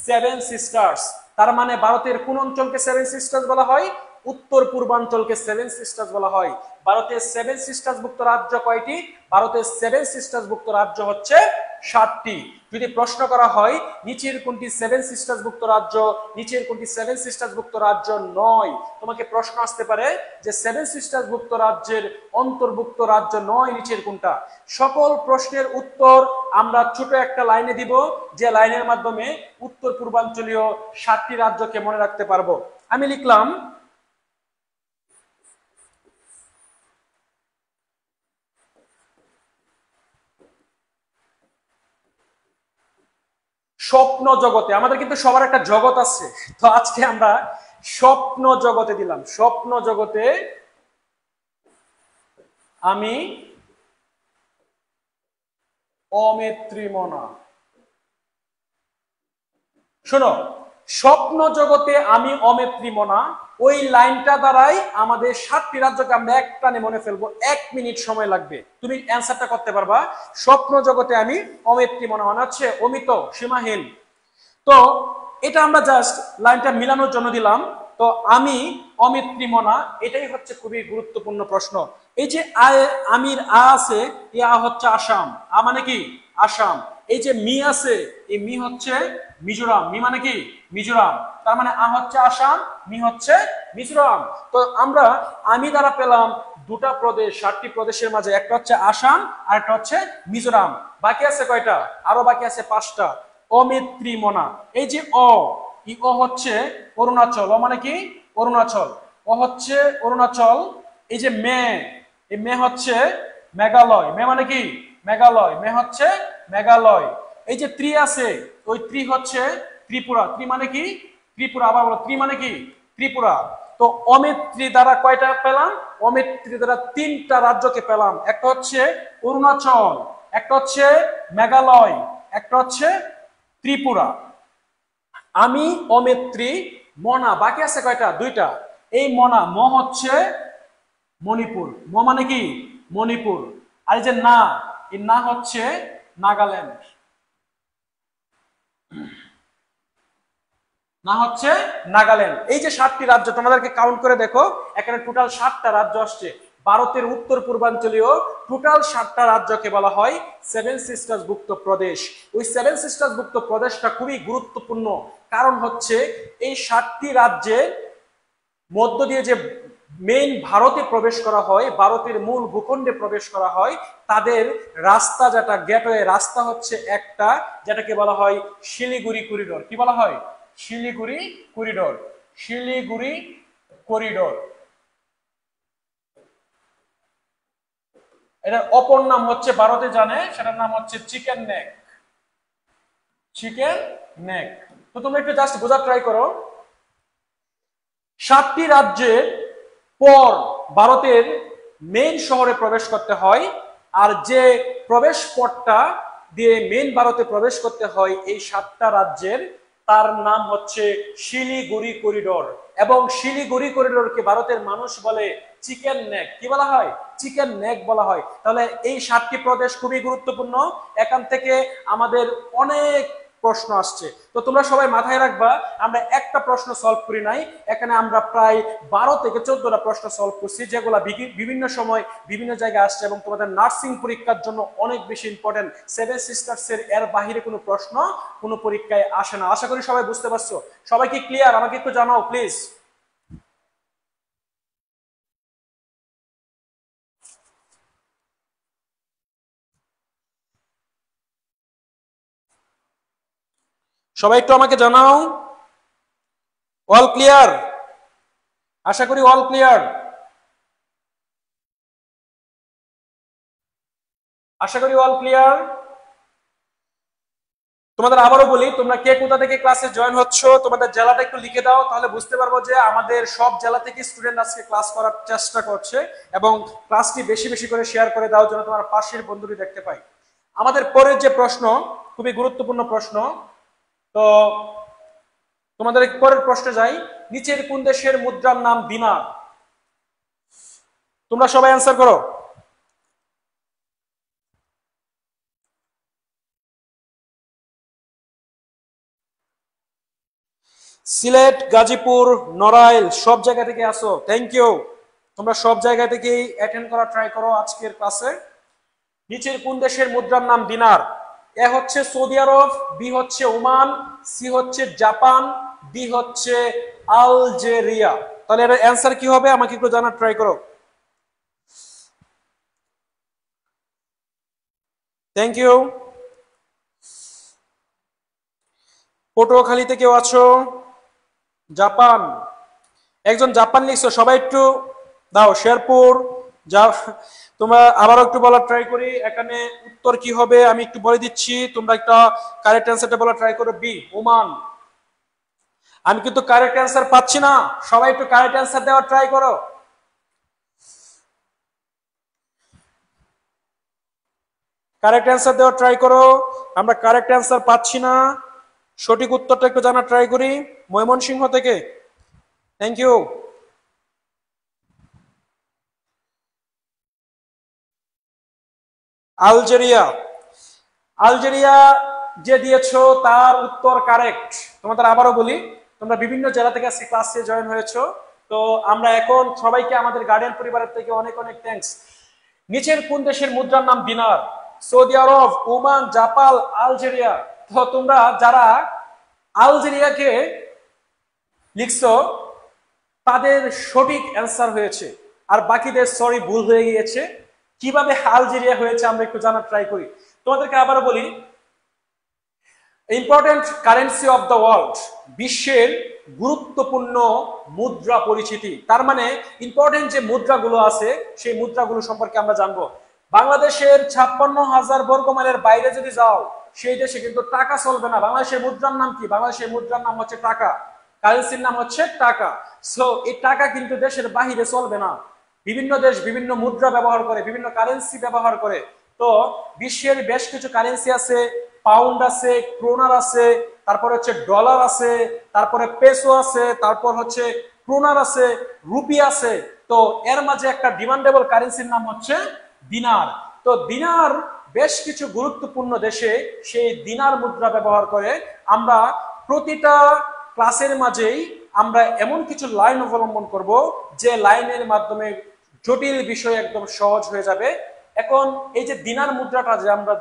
সেভেন সিস্টার্স। তার মানে ভারতের কোন অঞ্চলকে সেভেন সিস্টার্স বলা হয়? উত্তর পূর্বাঞ্চলকে সেভেন সিস্টার্স বলা হয়। ভারতের সেভেন সিস্টার্স ভুক্ত রাজ্য কয়টি? ভারতের সেভেন সিস্টার্স ভুক্ত রাজ্য হচ্ছে 7টি। যদি প্রশ্ন করা হয় নিচের কোনটি সেভেন সিস্টার্স ভুক্ত রাজ্য, নিচের কোনটি সেভেন সিস্টার্স ভুক্ত রাজ্য নয়, তোমাকে প্রশ্ন আসতে পারে যে সেভেন সিস্টার্স ভুক্ত রাজ্যের অন্তর্ভুক্ত রাজ্য নয় নিচের কোনটা। সকল প্রশ্নের উত্তর আমরা ছোট একটা লাইনে দিব, যে লাইনের মাধ্যমে উত্তর পূর্বাঞ্চলীয় 7টি রাজ্যকে মনে রাখতে পারবো। আমি লিখলাম স্বপ্ন জগতে। আমাদের কিন্তু সবার একটা জগৎ আছে, তো আজকে আমরা স্বপ্ন জগতে দিলাম। স্বপ্ন জগতে আমি অমেত্রীমনা। শোনো, স্বপ্ন জগতে আমি অমেত্রীমনা, ওই লাইনটা দ্বারাই আমাদের 7টি রাজ্যকে আমরা এক টানে মনে ফেলবো। 1 মিনিট সময় লাগবে, তুমি অ্যান্সারটা করতে পারবা। স্বপ্ন জগতে আমি অমেত্রীমনা মানে হচ্ছে অমিত, সীমাহীন। তো এটা আমরা জাস্ট লাইনটা মিলানোর জন্য দিলাম। তো আমি অমেত্রীমনা, এটাই হচ্ছে খুবই গুরুত্বপূর্ণ প্রশ্ন। এই যে আমির আ আছে, এই আ হচ্ছে আসাম, আ মানে কি? আসাম। এই যে মি আছে, এই মি হচ্ছে মিজোরাম, মি মানে কি? মিজোরাম। তার মানে আ হচ্ছে আসাম, মি হচ্ছে মিজোরাম। তো আমরা আমি দ্বারা পেলাম দুটা প্রদেশ, 7টি প্রদেশের মাঝে একটা হচ্ছে আসাম আর একটা হচ্ছে মিজোরাম। বাকি আছে কয়টা? আরো বাকি আছে 5টা। অমেত্রীমনা, এই যে ও হচ্ছে অরুণাচল, ও মানে কি? অরুণাচল। ও হচ্ছে অরুণাচল। এই যে এই মে হচ্ছে মেঘালয়, মে মানে কি? মেঘালয়। মে হচ্ছে মেঘালয়। এই যে ত্রি আছে, ওই ত্রি হচ্ছে ত্রিপুরা, ত্রি মানে কি? ত্রিপুরা। আবার বলো, ত্রি মানে কি? ত্রিপুরা। তো অমেত্রী দ্বারা কয়টা পেলাম? অমেত্রী দ্বারা 3টা রাজ্যকে পেলাম। একটা হচ্ছে অরুণাচল, একটা হচ্ছে মেঘালয়, একটা হচ্ছে ত্রিপুরা, আমি অমেত্রী মনা, বাকি আছে কয়টা? দুইটা। এই মনা, ম হচ্ছে মণিপুর, ম মানে কি? মণিপুর। আর এই যে না, এই না হচ্ছে নাগাল্যান্ড, না হচ্ছে নাগাল্যান্ড। এই যে 7টি রাজ্য তোমাদেরকে কাউন্ট করে দেখো, এখানে টোটাল 7টা রাজ্য আসছে। ভারতের উত্তর পূর্বাঞ্চলীয় টোটাল 7টা রাজ্যকে বলা হয় সেভেন সিস্টার্স ভুক্ত প্রদেশ। ওই সেভেন সিস্টার্স ভুক্ত প্রদেশটা খুবই গুরুত্বপূর্ণ, কারণ হচ্ছে এই 7টি রাজ্যের মধ্য দিয়ে যে মেইন ভারতে প্রবেশ করা হয়, ভারতের মূল ভূখণ্ডে প্রবেশ করা হয়, তাদের রাস্তা যেটা গেটওয়ে রাস্তা হচ্ছে একটা, যেটাকে বলা হয় শিলিগুড়ি করিডোর। কি বলা হয়? Siliguri corridor, Siliguri corridor. এটার অপর নাম হচ্ছে, ভারতে জানে, সেটার নাম হচ্ছে চিকেন নেক, চিকেন নেক। তো তোমরা একটু জাস্ট বোঝার ট্রাই করো, 7টি রাজ্যের পর ভারতের মেইন শহরে প্রবেশ করতে হয়, আর যে প্রবেশ পথটা দিয়ে মেইন ভারতে প্রবেশ করতে হয় এই 7টা রাজ্যের, তার নাম হচ্ছে শিলিগুড়ি করিডোর। এবং শিলিগুড়ি করিডোরকে ভারতের মানুষ বলে চিকেন নেক। কি বলা হয়? চিকেন নেক বলা হয়। তাহলে এই 7টি প্রদেশ খুবই গুরুত্বপূর্ণ, এখান থেকে আমাদের অনেক প্রশ্ন আসছে। তো তোমরা সবাই মাথায় রাখবা, আমরা একটা প্রশ্ন সলভ করি নাই, এখানে আমরা প্রায় 12 থেকে 14টা প্রশ্ন সলভ করছি, যেগুলো বিভিন্ন সময় বিভিন্ন জায়গায় আসছে এবং তোমাদের নার্সিং পরীক্ষার জন্য অনেক বেশি ইম্পর্টেন্ট। সেভেন সিস্টার্স এর বাহিরে কোনো প্রশ্ন কোনো পরীক্ষায় আসে না। আশা করি সবাই বুঝতে পারছো। সবাই কি ক্লিয়ার? আমাকে একটু জানাও প্লিজ। সবাই একটু আমাকে জানাও। All clear? আশা করি অল ক্লিয়ার। আশা করি অল ক্লিয়ার। তোমাদের আবারও বলি, তোমরা কে কোথা থেকে ক্লাসে জয়েন হচ্ছ, তোমাদের জেলাটা একটু লিখে দাও, তাহলে বুঝতে পারবো যে আমাদের সব জেলা থেকে স্টুডেন্ট আজকে ক্লাস করার চেষ্টা করছে। এবং ক্লাসটি বেশি বেশি করে শেয়ার করে দাও, যেন তোমার পাশের বন্ধুটি দেখতে পাই। আমাদের পরের যে প্রশ্ন, খুবই গুরুত্বপূর্ণ প্রশ্ন। তো তোমাদের পরের প্রশ্নে যাই, নিচের কোন দেশের মুদ্রার নাম দিনার? তোমরা সবাই অ্যান্সার করো। সিলেট, গাজীপুর, নড়াইল সব জায়গা থেকে আসো, থ্যাংক ইউ। তোমরা সব জায়গা থেকেই অ্যাটেন্ড করা ট্রাই করো আজকের ক্লাসে। নিচের কোন দেশের মুদ্রার নাম দিনার? এ হচ্ছে সৌদি আরব, বি হচ্ছে ওমান, সি হচ্ছে জাপান, ডি হচ্ছে আলজেরিয়া। তাহলে এর অ্যান্সার কি হবে আমাকে একটু জানার ট্রাই করো। Thank you. পটুয়াখালীতে কেউ আছো? জাপান, একজন জাপান লিখছো, সবাই একটু দাও। শেরপুর, যা, তোমরা আবার একটু বলার ট্রাই করি। এখানে উত্তর কি হবে আমি একটু বলে দিচ্ছি, তোমরা একটা কারেক্ট অ্যান্সারটা বলার ট্রাই করো। B, Oman. আমি কিন্তু কারেক্ট অ্যান্সার পাচ্ছি না, সবাই একটু কারেক্ট অ্যান্সার দেওয়ার ট্রাই করো। কারেক্ট অ্যান্সার দেওয়ার ট্রাই করো, আমরা কারেক্ট অ্যান্সার পাচ্ছি না। সঠিক উত্তরটা একটু জানার ট্রাই করি। ময়মনসিংহ থেকে, থ্যাংক ইউ। আলজেরিয়া, আলজেরিয়া যে দিয়েছো তার উত্তর কারেক্ট। তোমাদের আবারও বলি, তোমরা বিভিন্ন জেলা থেকে আজকে ক্লাসে জয়েন হয়েছো। তো আমরা এখন সবাইকে আমাদের গার্ডিয়ান পরিবারের থেকে অনেক অনেক থ্যাঙ্কস। নিচের কোন দেশের মুদ্রার নাম দিনার? সৌদি আরব, ওমান, জাপান, আলজেরিয়া। তো তোমরা যারা আলজেরিয়াকে লিখছো তাদের সঠিক অ্যান্সার হয়েছে, আর বাকিদের সরি ভুল হয়ে গিয়েছে। কিভাবে আলজেরিয়া হয়েছে আমরা একটু জানার ট্রাই করি। তোমাদেরকে আবারও বলি, important currency of the world, বিশ্বের গুরুত্বপূর্ণ মুদ্রা পরিচিতি। তার মানে ইম্পর্টেন্ট যে মুদ্রাগুলো আছে সেই মুদ্রাগুলো সম্পর্কে আমরা জানবো। বাংলাদেশের 56,000 বর্গমাইলের বাইরে যদি যাও, সেই দেশে কিন্তু টাকা চলবে না। বাংলাদেশের মুদ্রার নাম কি? বাংলাদেশের মুদ্রার নাম হচ্ছে টাকা, কারেন্সির নাম হচ্ছে টাকা। সো এই টাকা কিন্তু দেশের বাহিরে চলবে না। বিভিন্ন দেশ বিভিন্ন মুদ্রা ব্যবহার করে, বিভিন্ন কারেন্সি ব্যবহার করে। তো বিশ্বের বেশ কিছু কারেন্সি আছে, পাউন্ড আছে, ক্রোনার আছে, তারপর হচ্ছে ডলার আছে, তারপরে পেসো আছে, তারপর হচ্ছে ক্রোনার আছে, রুপি আছে। তো এর মাঝে একটা ডিমান্ডেবল কারেন্সির নাম হচ্ছে দিনার। তো দিনার বেশ কিছু গুরুত্বপূর্ণ দেশে সেই দিনার মুদ্রা ব্যবহার করে। আমরা প্রতিটা ক্লাসের মাঝেই আমরা এমন কিছু লাইন অবলম্বন করব যে লাইনের মাধ্যমে জটিল বিষয় একদম সহজ হয়ে যাবে। এখন এই যে দিনার মুদ্রাটা যে আমরা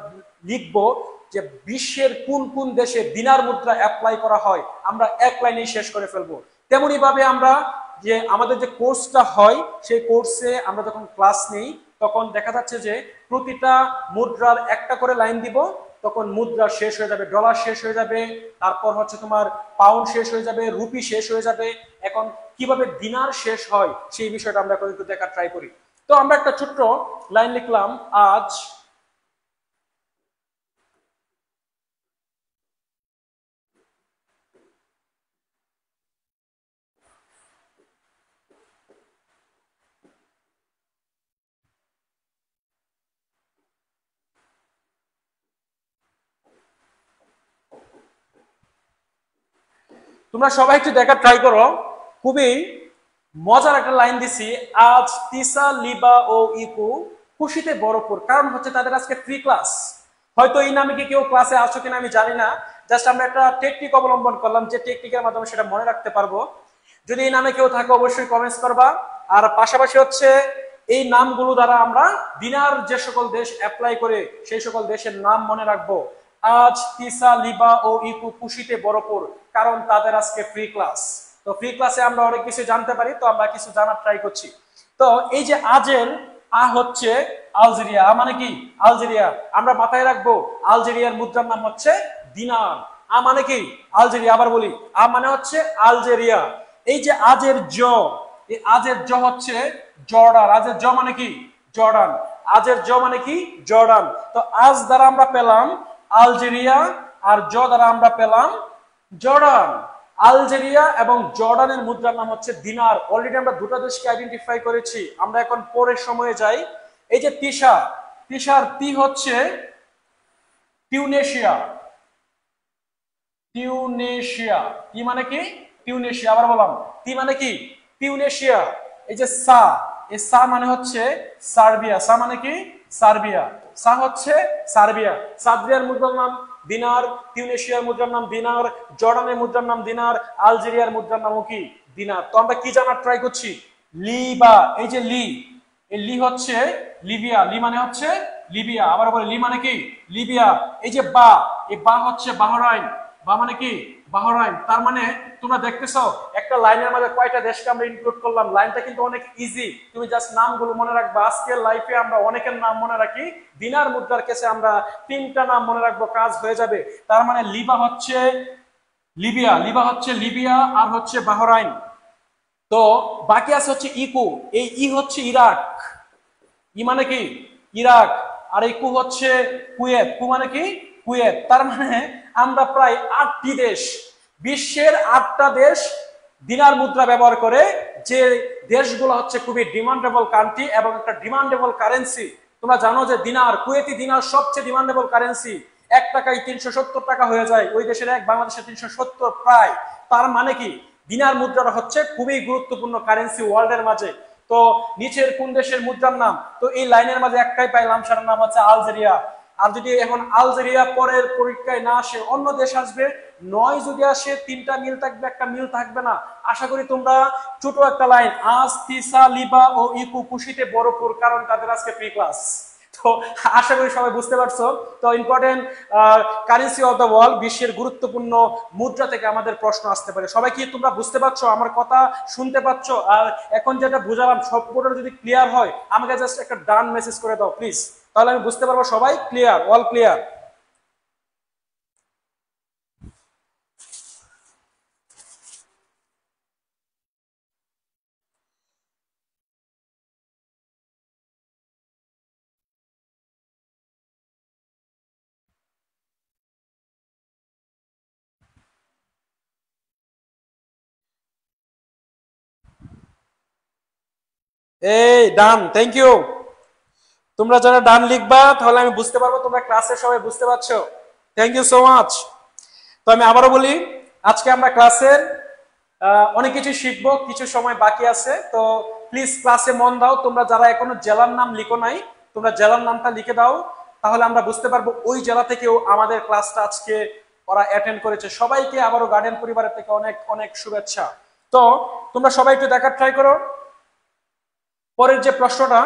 লিখবো, যে বিশ্বের কোন কোন দেশে দিনার মুদ্রা অ্যাপ্লাই করা হয়, আমরা এক লাইনেই শেষ করে ফেলবো। তেমনি ভাবে আমরা যে আমাদের যে কোর্সটা হয় সেই কোর্সে আমরা যখন ক্লাস নেই তখন দেখা যাচ্ছে যে প্রতিটা মুদ্রার একটা করে লাইন দিব, তখন মুদ্রা শেষ হয়ে যাবে, ডলার শেষ হয়ে যাবে, তারপর হচ্ছে তোমার পাউন্ড শেষ হয়ে যাবে, রুপি শেষ হয়ে যাবে। এখন কিভাবে দিনার শেষ হয় সেই বিষয়টা আমরা একটু দেখার ট্রাই করি। তো আমরা একটা ছোট্ট লাইন লিখলাম, আজ তোমরা সবাই একটু দেখার ট্রাই করো, খুবই মজার একটা লাইন দিছি, আজ তিসা লিবা ও ইকু খুশিতে ভরপুর। কারণ হচ্ছে তাদের আজকে ফ্রি ক্লাস। হয়তো এই নামে কি কেউ ক্লাসে আসো কিনা আমি জানি না, জাস্ট আমরা একটা টেকনিক অবলম্বন করলাম যে টেকনিকের মাধ্যমে সেটা মনে রাখতে পারবো। যদি এই নামে কেউ থাকে অবশ্যই কমেন্টস করবা। আর পাশাপাশি হচ্ছে এই নামগুলো দ্বারা আমরা দিনার যে সকল দেশ অ্যাপ্লাই করে সেই সকল দেশের নাম মনে রাখবো। আজ তিসা লিবা ও ইকু খুশিতে ভরপুর, কারণ তাদের আজকে ফ্রি ক্লাস। তো ফ্রি ক্লাসে আমরা অনেক কিছু জানতে পারি, তো আমরা কিছু জানার ট্রাই করছি। তো এই যে আজের হচ্ছে আলজেরিয়া, মানে কি আলজেরিয়া, আমরা মাথায় রাখবো আলজেরিয়ার মুদ্রার নাম হচ্ছে দিনার। মানে কি আলজেরিয়া, আবার বলি মানে হচ্ছে আলজেরিয়া। এই যে আজের জ, এই আজের জ হচ্ছে জর্ডান। আজের জ মানে কি জর্ডান, আজের জ মানে কি জর্ডান। তো আজ দ্বারা আমরা পেলাম আলজেরিয়া, আর জ দ্বারা আমরা পেলাম জর্ডান। আলজেরিয়া এবং জর্ডানের মুদ্রার নাম হচ্ছে দিনার। অলরেডি আমরা দুটো দেশকে আইডেন্টিফাই করেছি। আমরা এখন পরের সময়ে যাই। এই যে তিসা, তিসার তি হচ্ছে টিউনেশিয়া, টিউনেশিয়া, টি মানে কি টিউনেশিয়া, আবার বললাম টি মানে কি টিউনেশিয়া। এই যে সা, এই সা মানে হচ্ছে সার্বিয়া, সা মানে কি সার্বিয়া, সা হচ্ছে সার্বিয়া। সার্বিয়ার মুদ্রার নাম দিনার, টিউনেশিয়ার মুদ্রার নাম দিনার, জর্ডানের মুদ্রার নাম দিনার, আলজেরিয়ার মুদ্রার নামও কি দিনার। তো আমরা কি জানার ট্রাই করছি, লিবা। এই যে লি, এই লি হচ্ছে লিবিয়া, লি মানে হচ্ছে লিবিয়া, আবার বলে লি মানে কি লিবিয়া। এই যে বা, এই বা হচ্ছে বাহরাইন, বা মানে কি বাহরাইন। তার মানে তোমরা দেখতেছো একটা লাইনের মধ্যে কয়টা দেশকে আমরা ইনক্লুড করলাম। লাইনটা কিন্তু অনেক ইজি, তুমি জাস্ট নামগুলো মনে রাখবা। আজকের লাইফে আমরা অনেকের নাম মনে রাখি, দিনার মুদ্রার কেসে আমরা তিনটা নাম মনে রাখবো, কাজ হয়ে যাবে। তার মানে লিবা হচ্ছে লিবিয়া, লিবা হচ্ছে লিবিয়া, আর হচ্ছে বাহরাইন। তো বাকি আছে হচ্ছে ইকু, এই ই হচ্ছে ইরাক, ই মানে কি ইরাক, আর এই কু হচ্ছে কুয়েত, কু মানে কি কুয়েত। তার মানে আমরা প্রায় 8টি দেশ, বিশ্বের 8টা দেশ দিনার মুদ্রা ব্যবহার করে, যে দেশগুলো হচ্ছে খুবই ডিমান্ডেবল কান্ট্রি এবং একটা ডিমান্ডেবল কারেন্সি। তোমরা জানো যে দিনার, কুয়েতি দিনার সবচেয়ে ডিমান্ডেবল কারেন্সি। 1 টাকায় 370 টাকা হয়ে যায়, ওই দেশের এক, বাংলাদেশে 370 প্রায়। তার মানে কি দিনার মুদ্রাটা হচ্ছে খুবই গুরুত্বপূর্ণ কারেন্সি ওয়ার্ল্ডের মাঝে। তো নিচের কোন দেশের মুদ্রার নাম, তো এই লাইনের মাঝে একটাই পাইলাম, সেটার নাম হচ্ছে আলজেরিয়া। আর যদি এখন আলজেরিয়া পরের পরীক্ষায় না আসে, অন্য দেশ আসবে, 9 যদি আসে 3টা মিল থাকবে, একটা মিল থাকবে না। আশা করি তোমরা ছোট একটা লাইন, আজ তিসা লিবা ও ইকু খুশিতে ভরপুর, কারণ তাদের আজকে ফ্রি ক্লাস। তো আশা করি সবাই বুঝতে পারছো। তো important currency of the world, বিশ্বের গুরুত্বপূর্ণ মুদ্রা থেকে আমাদের প্রশ্ন আসতে পারে। সবাই কি তোমরা বুঝতে পারছো, আমার কথা শুনতে পাচ্ছ? আর এখন যেটা বুঝালাম সবগুলো যদি ক্লিয়ার হয় আমাকে জাস্ট একটা ডান মেসেজ করে দাও প্লিজ, তাহলে আমি বুঝতে পারবো সবাই ক্লিয়ার, অল ক্লিয়ার। এই ডান, থ্যাংক ইউ। তোমরা যারা ডান লিখবা তাহলে আমি বুঝতে পারবো তোমরা ক্লাসে সবাই বুঝতে পারছো। Thank you so much. তো আমি আবারও বলি, আজকে আমরা ক্লাসের অনেক কিছু শিখবো, কিছু সময় বাকি আছে। তো প্লিজ ক্লাসে মন দাও। তোমরা যারা এখনো জেলার নাম লিখো নাই, তোমরা জেলার নামটা লিখে দাও, তাহলে আমরা বুঝতে পারবো ওই জেলা থেকেও আমাদের ক্লাসটা আজকে ওরা অ্যাটেন্ড করেছে। সবাইকে আবারও গার্ডিয়ান পরিবারের থেকে অনেক অনেক শুভেচ্ছা। তো তোমরা সবাই একটু দেখার ট্রাই করো। পরের যে প্রশ্নটা,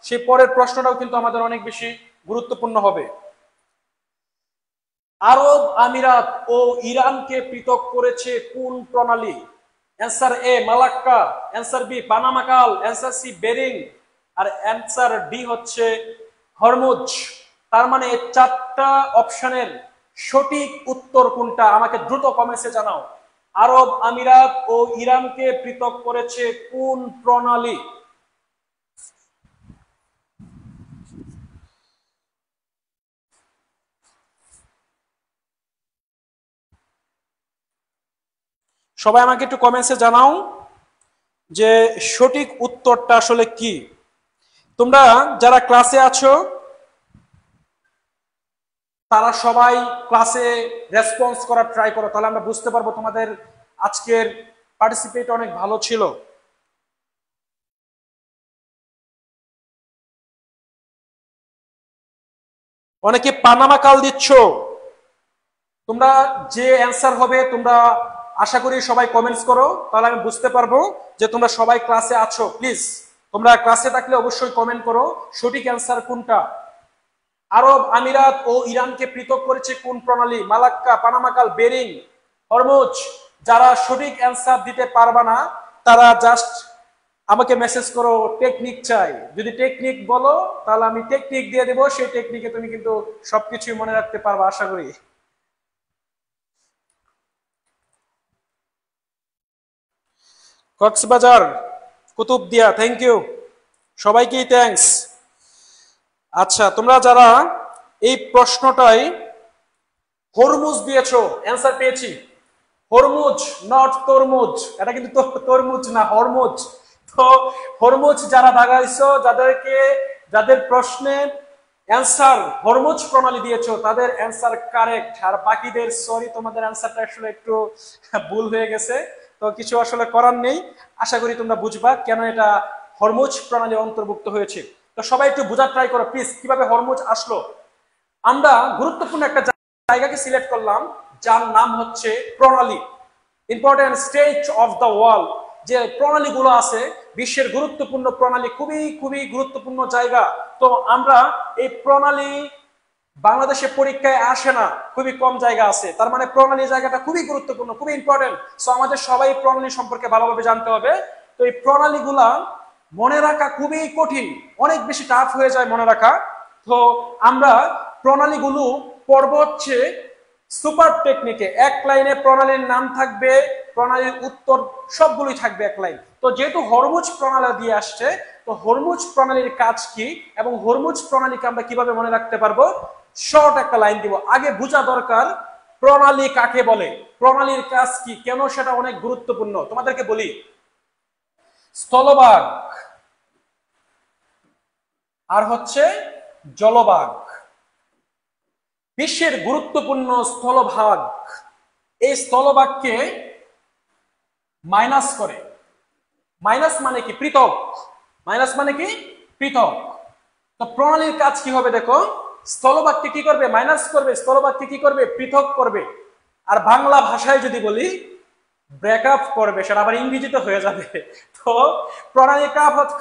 সেই পরের প্রশ্নটাও কিন্তু আমাদের অনেক বেশি গুরুত্বপূর্ণ হবে। আরব আমিরাত ও ইরানকে পৃথক করেছে কোন প্রণালী? অ্যান্সার এ মালাক্কা, অ্যান্সার বি পানামা কাল, অ্যান্সার সি বেরিং, আর অ্যান্সার ডি হচ্ছে হরমুজ। তার মানে এই চারটা অপশনের সঠিক উত্তর কোনটা আমাকে দ্রুত কমেন্টে জানাও। আরব আমিরাত ও ইরানকে পৃথক করেছে কোন প্রণালী? সবাই আমাকে একটু কমেন্টসে জানাও যে সঠিক উত্তরটা আসলে কি। তোমরা যারা ক্লাসে আছো তারা সবাই ক্লাসে রেসপন্স করার ট্রাই করো, তাহলে আমরা বুঝতে পারবো তোমাদের আজকের পার্টিসিপেট অনেক ভালো ছিল। অনেকে পানামা কাল দিচ্ছ। তোমরা যে অ্যান্সার হবে তোমরা আশা করি সবাই কমেন্টস করো, তাহলে আমি বুঝতে পারবো যে তোমরা সবাই ক্লাসে আছো। প্লিজ তোমরা ক্লাসে থাকলে অবশ্যই কমেন্ট করো সঠিক অ্যান্সার কোনটা। আরব আমিরাত ও ইরানকে পৃথক করেছে কোন প্রণালী? মালাক্কা, পানামা কাল, বেরিং, হরমুজ। যারা সঠিক অ্যান্সার দিতে পারবা না তারা জাস্ট আমাকে মেসেজ করো টেকনিক চাই। যদি টেকনিক বলো তাহলে আমি টেকনিক দিয়ে দেবো, সেই টেকনিকে তুমি কিন্তু সবকিছুই মনে রাখতে পারবা আশা করি। কক্সবাজার, কুতুবদিয়া, থ্যাংক ইউ সবাইকেই থ্যাঙ্কস। আচ্ছা, তোমরা যারা এই প্রশ্নটাই হরমুজ দিয়েছো অ্যান্সার পেয়েছি। হরমুজ, নট তরমুজ। এটা কিন্তু তরমুজ না, হরমুজ। তো হরমুজ যারা দাগাইছো, যাদের প্রশ্নের অ্যান্সার হরমুজ প্রণালী দিয়েছো তাদের অ্যান্সার কারেক্ট। আর বাকিদের সরি, তোমাদের অ্যান্সারটা আসলে একটু ভুল হয়ে গেছে। তো কিছু আসলে করার নেই। আশা করি তোমরা বুঝবা কেন এটা হরমুজ প্রণালী অন্তর্ভুক্ত হয়েছে। তো সবাই একটু বোঝার ট্রাই করো প্লিজ কিভাবে হরমুজ আসলো। আমরা গুরুত্বপূর্ণ একটা জায়গাকে সিলেক্ট করলাম যার নাম হচ্ছে প্রণালী, important stage of the world. যে প্রণালীগুলো আছে বিশ্বের গুরুত্বপূর্ণ প্রণালী, খুবই খুবই গুরুত্বপূর্ণ জায়গা। তো আমরা এই প্রণালী বাংলাদেশে পরীক্ষায় আসে না, খুবই কম জায়গা আছে। তার মানে প্রণালী জায়গাটা খুবই গুরুত্বপূর্ণ, খুবই ইম্পর্টেন্ট। সো আমাদের সবাই প্রণালী সম্পর্কে ভালোভাবে জানতে হবে। তো এই প্রণালীগুলা মনে রাখা খুবই কঠিন, অনেক বেশি টাফ হয়ে যায় মনে রাখা। তো আমরা প্রণালীগুলো পড়ব হচ্ছে সুপার টেকনিকে। এক লাইনে প্রণালীর নাম থাকবে, প্রণালীর উত্তর সবগুলোই থাকবে এক লাইন। তো যেহেতু হরমুজ প্রণালী দিয়ে আসছে, তো হরমুজ প্রণালীর কাজ কি এবং হরমুজ প্রণালীকে আমরা কিভাবে মনে রাখতে পারবো, শর্ট একটা লাইন দিব। আগে বোঝা দরকার প্রণালী কাকে বলে, প্রণালীর কাজ কি, কেন সেটা অনেক গুরুত্বপূর্ণ। তোমাদেরকে বলি, স্থলভাগ আর হচ্ছে জলভাগ, বিশ্বের গুরুত্বপূর্ণ স্থলভাগ। এই স্থলভাগকে মাইনাস করে। মাইনাস মানে কি? পৃথক। মাইনাস মানে কি? পৃথক। তো প্রণালীর কাজ কি হবে দেখো, স্থলভাগকে কি করবে? মাইনাস করবে। স্থলভাগকে কি করবে? পৃথক করবে। আর বাংলা ভাষায় যদি বলি ব্রেকআপ করবে, সেটা আবার ইংরেজিতে হয়ে যাবে। তো প্রণালীর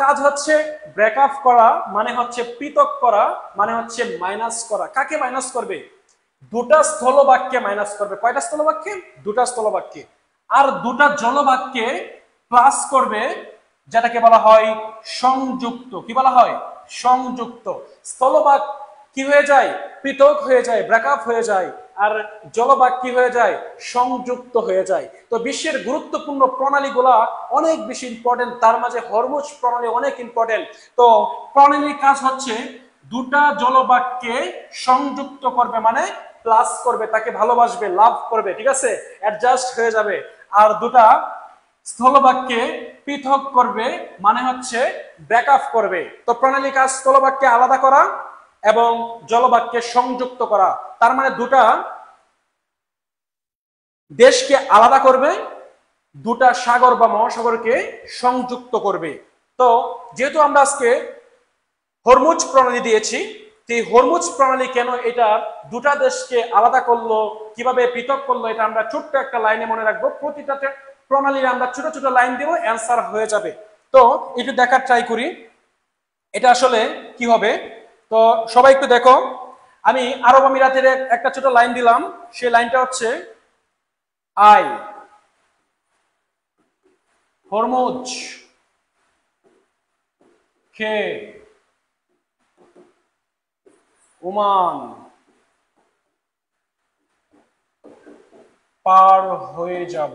কাজ হচ্ছে ব্রেকআপ করা, মানে হচ্ছে পৃথক করা, মানে হচ্ছে মাইনাস করা। কাকে মাইনাস করবে? দুটা স্থলভাগকে মাইনাস করবে। কয়টা স্থলভাগকে? দুটা স্থলভাগকে। আর দুটা জলভাগকে প্লাস করবে, যেটাকে বলা হয় সংযুক্ত। কি বলা হয়? সংযুক্ত। স্থলভাগ কি হয়ে যায়? পৃথক হয়ে যায়, ব্রেকআপ হয়ে যায়। আর জলভাগ কি হয়ে যায়? সংযুক্ত হয়ে যায়। তো বিশ্বের গুরুত্বপূর্ণ প্রণালীগুলা অনেক বেশি ইম্পর্টেন্ট, তার মাঝে হরমুজ প্রণালী অনেক ইম্পর্টেন্ট। তো প্রণালীর কাজ হচ্ছে দুটা জলভাগকে সংযুক্ত করবে, মানে প্লাস করবে, তাকে ভালোবাসবে, লাভ করবে, ঠিক আছে, অ্যাডজাস্ট হয়ে যাবে। আর দুটা স্থলভাগকে পৃথক করবে, মানে হচ্ছে ব্রেকআপ করবে। তো প্রণালীর কাজ স্থলভাগকে আলাদা করা এবং জলভাগকে সংযুক্ত করা। তার মানে দুটা দেশকে আলাদা করবে, দুটা সাগর বা মহাসাগরকে সংযুক্ত করবে। তো যেহেতু আমরা আজকে হরমুজ প্রণালী দিয়েছি, এই হরমুজ প্রণালী কেন এটা দুটা দেশকে আলাদা করলো, কিভাবে পৃথক করলো, এটা আমরা ছোট্ট একটা লাইনে মনে রাখবো। প্রতিটা প্রণালীর আমরা ছোট ছোট লাইন দিব, অ্যান্সার হয়ে যাবে। তো একটু দেখার ট্রাই করি এটা আসলে কি হবে। তো সবাই একটু দেখো, আমি আরব আমিরাতের একটা ছোট লাইন দিলাম, সেই লাইনটা হচ্ছে আই হরমুজ কে ওমান পার হয়ে যাব।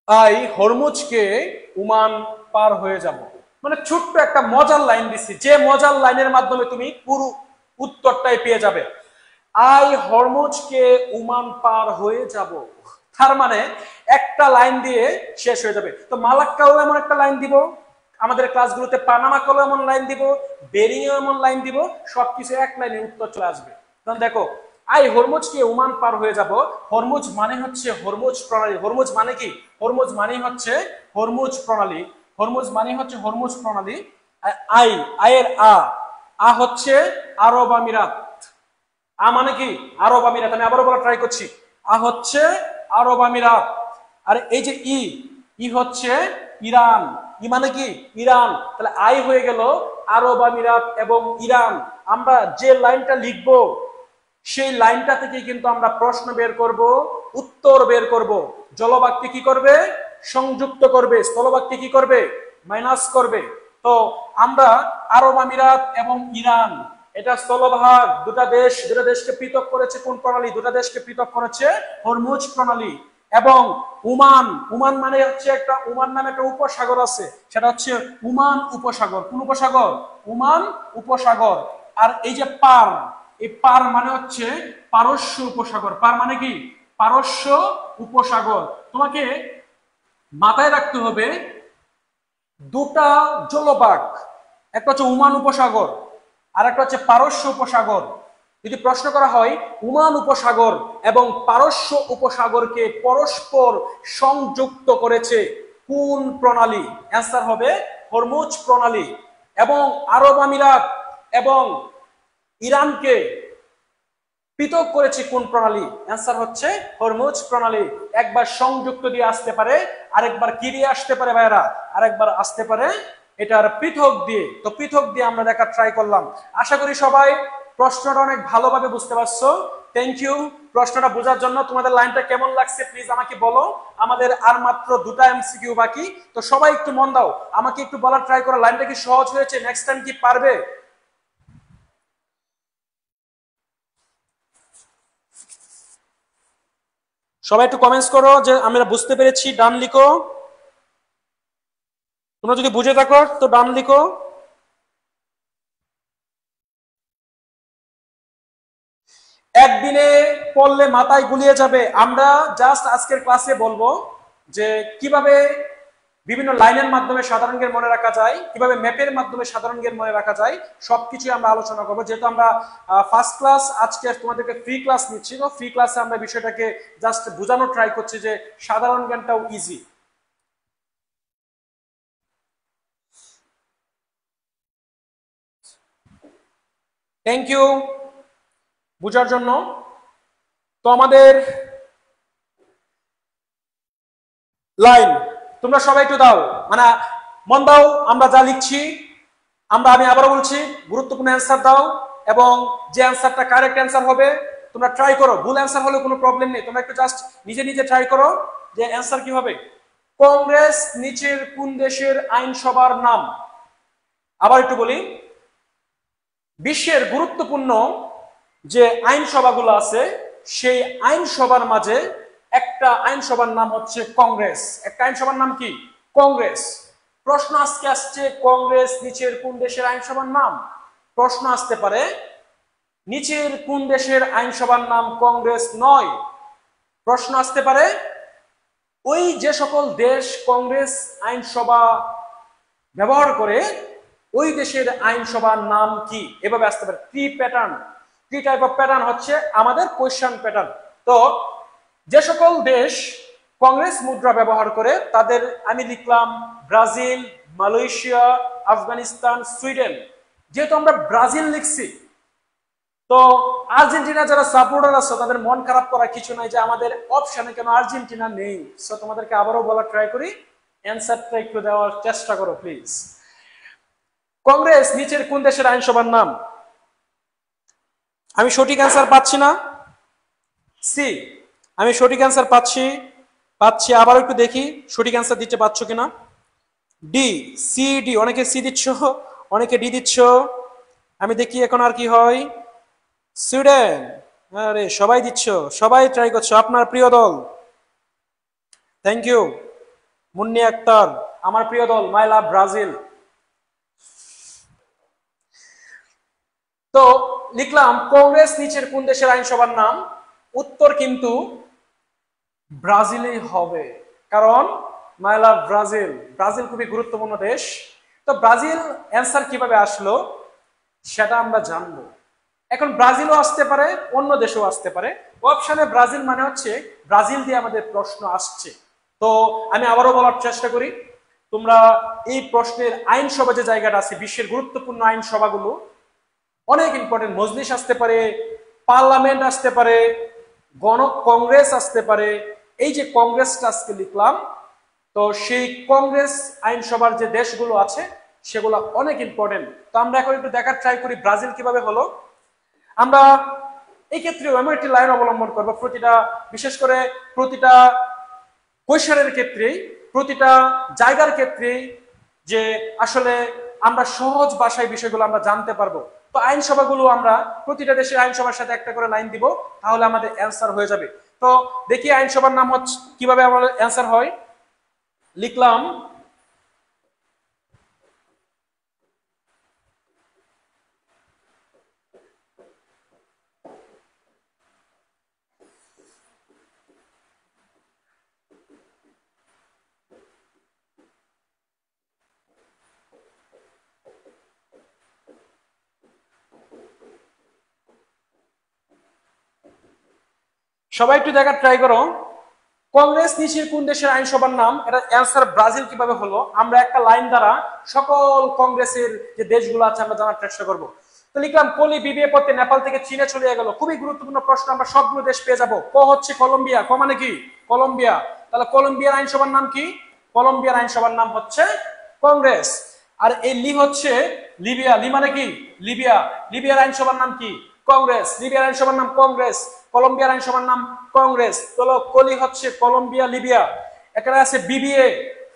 আই হরমুজকে ওমান পার হয়ে যাব, মানে ছোট্ট একটা মজার লাইন দিচ্ছি, যে মজার লাইনের মাধ্যমে তুমি পুরো উত্তরটাই পেয়ে যাবে। আই হরমুজকে ওমান পার হয়ে যাব, তার মানে একটা লাইন দিয়ে শেষ হয়ে যাবে। তো মালাক্কাও এমন একটা লাইন দিব, আমাদের ক্লাসগুলোতে পানামাকাও এমন লাইন দিব, বেরিংও এমন লাইন দিব, সবকিছু এক লাইনে উত্তর চলে আসবে। তখন দেখো, আই হরমুজকে ওমান পার হয়ে যাব, হরমুজ মানে হচ্ছে হরমুজ প্রণালী। হরমুজ মানে কি? হরমুজ মানে হচ্ছে হরমুজ প্রণালী। হরমুজ মানে হচ্ছে হরমুজ প্রণালী। আই, আয়ের আ হচ্ছে আরব আমিরাত। আ মানে কি? আরব আমিরাত। আমি আবারও বলা ট্রাই করছি, আ হচ্ছে আরব আমিরাত। আর এই যে ই হচ্ছে ইরান। ই মানে কি? ইরান। তাহলে আই হয়ে গেল আরব আমিরাত এবং ইরান। আমরা যে লাইনটা লিখবো সেই লাইনটা থেকে কিন্তু আমরা প্রশ্ন বের করব, উত্তর বের করব। জলবাক্যে কি করবে? সংযুক্ত করবে। স্থলবাক্যে কি করবে? মাইনাস করবে। তো আমরা আরব আমিরাত এবং ইরান, এটা স্থলভাগ, দুটা দেশকে পৃথক করেছে কোন প্রণালী? দুটা দেশকে পৃথক করেছে হরমুজ প্রণালী। এবং ওমান মানে হচ্ছে একটা, ওমান নামে একটা উপসাগর আছে, সেটা হচ্ছে ওমান উপসাগর। কোন উপসাগর? ওমান উপসাগর। আর এই যে পার, এই পার মানে হচ্ছে পারস্য উপসাগর। পার মানে কি? পারস্য উপসাগর। তোমাকে মাথায় রাখতে হবে দুটা জলভাগ, একটা হচ্ছে ওমান উপসাগর আর একটা হচ্ছে পারস্য উপসাগর। যদি প্রশ্ন করা হয় ওমান উপসাগর এবং পারস্য উপসাগরকে পরস্পর সংযুক্ত করেছে কোন প্রণালী? অ্যান্সার হবে হরমুজ প্রণালী। এবং আরব আমিরাত এবং ইরানকে পৃথক করেছে কোন প্রণালী? অ্যান্সার হচ্ছে হরমুজ প্রণালী। একবার সংযুক্ত দিয়ে আসতে পারে, আরেকবার কি দিয়ে আসতে পারে ভাইরা? আরেকবার আসতে পারে এটার পৃথক দিয়ে। তো পৃথক দিয়ে আমরা দেখার ট্রাই করলাম। আশা করি সবাই প্রশ্নটা অনেক ভালোভাবে বুঝতে পারছো। থ্যাংক ইউ প্রশ্নটা বোঝার জন্য। তোমাদের লাইনটা কেমন লাগছে প্লিজ আমাকে বলো। আমাদের আর মাত্র দুটা এমসিকিউ বাকি, তো সবাই একটু মন দাও, আমাকে একটু বলার ট্রাই করো লাইনটা কি সহজ হয়েছে? নেক্সট টাইম কি পারবে? সবাই একটু কমেন্টস করো যে আমরা বুঝতে পেরেছি, ডান লিখো। তোমরা যদি বুঝে থাকো তো ডান লিখো। একদিনে পড়লে মাথায় গুলিয়ে যাবে। আমরা জাস্ট আজকের ক্লাসে বলবো যে কিভাবে বিভিন্ন লাইনের মাধ্যমে সাধারণ জ্ঞান মনে রাখা যায়, কিভাবে ম্যাপের মাধ্যমে সাধারণ জ্ঞান মনে রাখা যায়, সবকিছু আমরা আলোচনা করবো। যেহেতু আমরা ফার্স্ট ক্লাস, আজকে তোমাদেরকে ফ্রি ক্লাস নিচ্ছি, তো ফ্রি ক্লাসে আমরা বিষয়টাকে জাস্ট বোঝানোর ট্রাই করছি যে সাধারণ জ্ঞানটাও ইজি। থ্যাংক ইউ বুঝার জন্য। তো আমাদের লাইন তোমরা সবাই একটু দাও, মানে মন দাও আমরা যা লিখছি। আমি আবারও বলছি, গুরুত্বপূর্ণ অ্যান্সার দাও এবং যে অ্যান্সারটা কারেক্ট অ্যান্সার হবে তোমরা ট্রাই করো। ভুল অ্যান্সার হলে কোনো প্রবলেম নেই, তোমরা একটু জাস্ট নিজে নিজে ট্রাই করো যে অ্যান্সার কি হবে। কংগ্রেস নিচের কোন দেশের আইনসভার নাম? আবার একটু বলি, বিশ্বের গুরুত্বপূর্ণ যে আইনসভাগুলো আছে সেই আইনসভার মাঝে একটা আইনসভার নাম হচ্ছে কংগ্রেস। একটা আইনসভার নাম কি? কংগ্রেস। প্রশ্ন আজকে আসছে কংগ্রেস নিচের কোন দেশের আইনসভার নাম? প্রশ্ন আসতে পারে নিচের কোন দেশের আইনসভার নাম কংগ্রেস নয়। প্রশ্ন আসতে পারে ওই যে সকল দেশ কংগ্রেস আইনসভা ব্যবহার করে ওই দেশের আইনসভার নাম কি? এভাবে আসতে পারে, থ্রি প্যাটার্ন। কি টাইপ অফ প্যাটার্ন হচ্ছে আমাদের কোয়েশ্চেন প্যাটার্ন। তো যে সকল দেশ কংগ্রেস মুদ্রা ব্যবহার করে তাদের আমি লিখলাম ব্রাজিল, মালয়েশিয়া, আফগানিস্তান, সুইডেন। যেহেতু আমরা ব্রাজিল লিখছি, তো আর্জেন্টিনা যারা সাপোর্টার আছে তাদের মন খারাপ করার কিছু নাই যে আমাদের অপশনে কেন আর্জেন্টিনা নেই। সো তোমাদেরকে আবারও বলা ট্রাই করি, অ্যান্সারটা একটু দেওয়ার চেষ্টা করো প্লিজ। কংগ্রেস নিচের কোন দেশের আইনসভার নাম? আমি সঠিক অ্যান্সার পাচ্ছি না। সি, আমি সঠিক অ্যান্সার পাচ্ছি আবার একটু দেখি সঠিক অ্যান্সার দিতে পারছো কিনা। ডি, সি ডি, অনেকে সি দিচ্ছ, অনেকে ডি দিচ্ছ। আমি দেখি এখন আর কি হয়। সুইডেন, আরে সবাই দিচ্ছ, সবাই ট্রাই করছো, আপনার প্রিয় দল। থ্যাংক ইউ মুন্নি আক্তার, আমার প্রিয় দল মাই লাভ ব্রাজিল। তো লিখলাম কংগ্রেস নিচের কোন দেশের আইনসভার নাম? উত্তর কিন্তু ব্রাজিলই হবে, কারণ মাই লাভ ব্রাজিল, ব্রাজিল খুবই গুরুত্বপূর্ণ দেশ। তো ব্রাজিল অ্যান্সার কিভাবে আসলো সেটা আমরা জানবো। এখন ব্রাজিলও আসতে পারে, অন্য দেশও আসতে পারে। অপশনে ব্রাজিল মানে হচ্ছে ব্রাজিল দিয়ে আমাদের প্রশ্ন আসছে। তো আমি আবারও বলার চেষ্টা করি, তোমরা এই প্রশ্নের আইনসভা যে জায়গাটা আছে, বিশ্বের গুরুত্বপূর্ণ আইনসভাগুলো অনেক ইম্পর্টেন্ট, মজলিস আসতে পারে, পার্লামেন্ট আসতে পারে, গণ কংগ্রেস আসতে পারে। এই যে কংগ্রেসটা আজকে লিখলাম, তো সেই কংগ্রেস আইনসভার যে দেশগুলো আছে সেগুলো অনেক ইম্পর্টেন্ট। তো আমরা এখন একটু দেখার ট্রাই করি ব্রাজিল কিভাবে হলো। আমরা এই ক্ষেত্রে এমন একটি লাইন অবলম্বন করবো, প্রতিটা বিশেষ করে প্রতিটা কোয়েশ্চেনের ক্ষেত্রেই, প্রতিটা জায়গার ক্ষেত্রেই, যে আসলে আমরা সহজ ভাষায় বিষয়গুলো আমরা জানতে পারবো। তো আইনসভাগুলো আমরা প্রতিটা দেশের আইনসভার সাথে একটা করে লাইন দিব, তাহলে আমাদের অ্যান্সার হয়ে যাবে। তো দেখি আইনসভার নাম হচ্ছে কিভাবে আমাদের অ্যান্সার হয়। লিখলাম সবাই একটু দেখার ট্রাই করো, কংগ্রেস নিচের কোন দেশের আইনসভার নাম? এটা অ্যান্সার ব্রাজিল কিভাবে হলো, আমরা একটা লাইন দ্বারা সকল কংগ্রেসের যে দেশগুলো আছে আমরা জানার চেষ্টা করব। তো লিখলাম কলি বিবিএ পড়তে নেপাল থেকে চীনে চলে গেল, খুবই গুরুত্বপূর্ণ প্রশ্ন, আমরা সবগুলো দেশ পেয়ে যাবো। ক হচ্ছে কলম্বিয়া, ক মানে কি কলম্বিয়া, তাহলে কলম্বিয়ার আইনসভার নাম কি? কলম্বিয়ার আইনসভার নাম হচ্ছে কংগ্রেস। আর এই লি হচ্ছে লিবিয়া, লি মানে কি লিবিয়া, লিবিয়ার আইনসভার নাম কি? কংগ্রেস, লিবিয়ার আইনসভার নাম কংগ্রেস, কলম্বিয়ার আইনসভার নাম কংগ্রেস। তো কলি হচ্ছে কলম্বিয়া, লিবিয়া। এখানে আছে বিবিএ,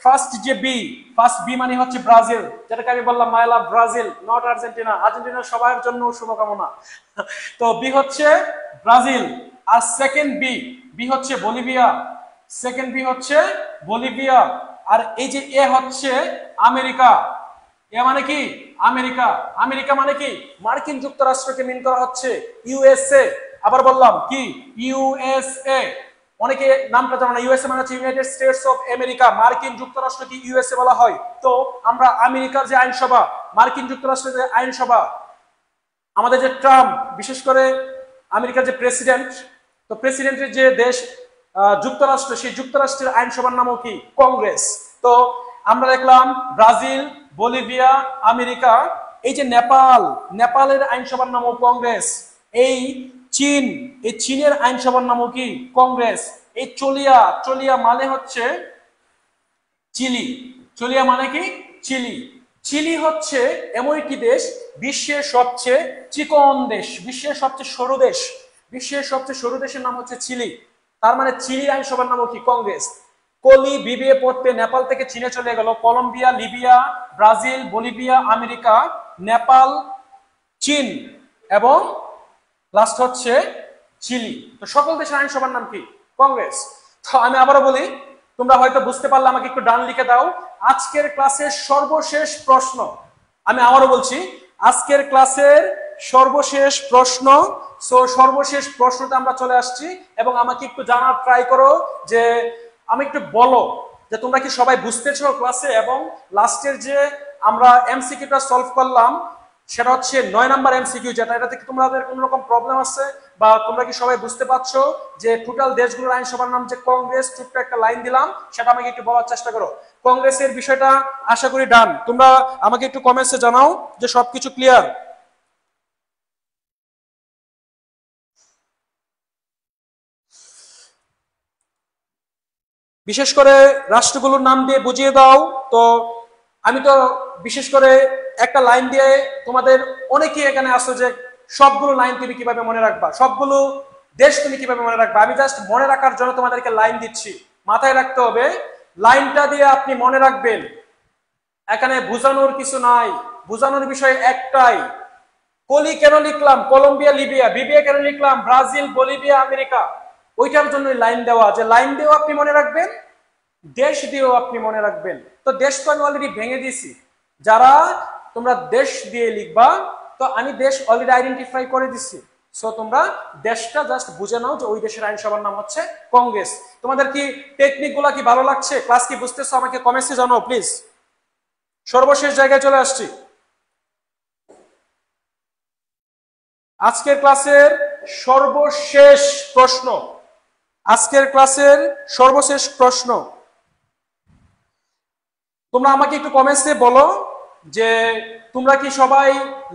ফার্স্ট যে বি, ফার্স্ট বি মানে হচ্ছে ব্রাজিল, যেটাকে আমি বললাম my love Brazil, not Argentina. Argentina সবার জন্য শুভকামনা। তো বি হচ্ছে ব্রাজিল। আর সেকেন্ড বি, বি হচ্ছে বলিভিয়া, সেকেন্ড বি হচ্ছে বলিভিয়া। আর এই যে এ হচ্ছে আমেরিকা, এ মানে কি আমেরিকা, আমেরিকা মানে কি মার্কিন যুক্তরাষ্ট্রকে মিন করা হচ্ছে ইউএসএ। আবার বললাম কি ইউএসএ, অনেকে নামটা জানো না, ইউএসএ মানে হচ্ছে ইউনাইটেড স্টেটস অফ আমেরিকা, মার্কিন যুক্তরাষ্ট্রকে ইউএসএ বলা হয়। তো আমরা আমেরিকার যে আইনসভা, মার্কিন যুক্তরাষ্ট্রের যে আইনসভা, আমাদের যে ট্রাম্প, বিশেষ করে আমেরিকার যে প্রেসিডেন্ট, তো প্রেসিডেন্টের যে দেশ যুক্তরাষ্ট্র, সেই যুক্তরাষ্ট্রের আইনসভার নামও কি কংগ্রেস। তো আমরা দেখলাম ব্রাজিল, বলিভিয়া, আমেরিকা। এই যে নেপাল, নেপালের আইনসভার নামও কংগ্রেস। এই চীন, এই চীনের আইনসভার নামও কি কংগ্রেস। এই চলিয়া, চলিয়া মানে হচ্ছে চিলি, চলিয়া মানে কি চিলি। চিলি হচ্ছে এমন একটি দেশ, বিশ্বের সবচেয়ে চিকন দেশ, বিশ্বের সবচেয়ে সরু দেশ, বিশ্বের সবচেয়ে সরু দেশের নাম হচ্ছে চিলি। তার মানে চিলির আইনসভার নামও কি কংগ্রেস। কলি বিবিএ পড়তে নেপাল থেকে চীনে চলে গেল, Colombia, Libya, Brazil, Bolivia, America, Nepal, চীন এবং লাস্ট হচ্ছে চিলি। তো সকল দেশের আইনসভার নাম কি কংগ্রেস। তো আমি আবারও বলি, তোমরা হয়তো বুঝতে পারলে আমাকে একটু ডান লিখে দাও। আজকের ক্লাসের সর্বশেষ প্রশ্ন, আমি আবারও বলছি, আজকের ক্লাসের সর্বশেষ প্রশ্ন। সো সর্বশেষ প্রশ্নতে আমরা চলে আসছি, এবং আমাকে একটু জানার ট্রাই করো যে আমি একটু বলো যে তোমরা কি সবাই বুঝতেছো ক্লাসে, এবং লাস্টের যে আমরা এমসিকিউটা সলভ করলাম সেটা হচ্ছে 9 নাম্বার এমসিকিউ, যেটা এটাতে কি তোমাদের কোনো রকম প্রবলেম আছে বা তোমরা কি সবাই বুঝতে পারছো যে টোটাল দেশগুলোর আইনসভার নাম যে কংগ্রেস, ছোট্ট একটা লাইন দিলাম, সেটা আমাকে একটু বলার চেষ্টা করো। কংগ্রেসের বিষয়টা আশা করি ডান। তোমরা আমাকে একটু কমেন্টসে জানাও যে সবকিছু ক্লিয়ার। বিশেষ করে রাষ্ট্রগুলোর নাম দিয়ে বুঝিয়ে দাও। তো আমি তো বিশেষ করে একটা লাইন দিয়ে, তোমাদের অনেকেই এখানে আসো যে সবগুলো লাইন তুমি কিভাবে মনে রাখবা, সবগুলো দেশ তুমি কিভাবে মনে রাখবা। আমি জাস্ট মনে রাখার জন্য তোমাদেরকে লাইন দিচ্ছি। মাথায় রাখতে হবে, লাইনটা দিয়ে আপনি মনে রাখবেন। এখানে বুঝানোর কিছু নাই, বুঝানোর বিষয় একটাই। কলি কেন লিখলাম কলম্বিয়া লিবিয়া, বিবিয়া কেন লিখলাম ব্রাজিল বলিভিয়া আমেরিকা, ওইটার জন্য লাইন দেওয়া, যে লাইন দিয়েও আপনি মনে রাখবেন, দেশ দিয়েও আপনি মনে রাখবেন। তো দেশ তো আমি অলরেডি ভেঙে দিয়েছি, যারা তোমরা দেশ দিয়ে লিখবা, তো আমি দেশ অলরেডি আইডেন্টিফাই করে দিচ্ছি। সো তোমরা দেশটা জাস্ট বুঝে নাও যে ওই দেশের আইনসভার নাম হচ্ছে কংগ্রেস। তোমাদের কি টেকনিক গুলা কি ভালো লাগছে, ক্লাস কি বুঝতেছো, আমাকে কমেন্টসে জানাও প্লিজ। সর্বশেষ জায়গায় চলে আসছি, আজকের ক্লাসের সর্বশেষ প্রশ্ন। আজকের ক্লাসের সর্বশেষ প্রশ্ন, তোমরা আমাকে একটু কমেন্টসে বলো যে তোমরা কি সবাই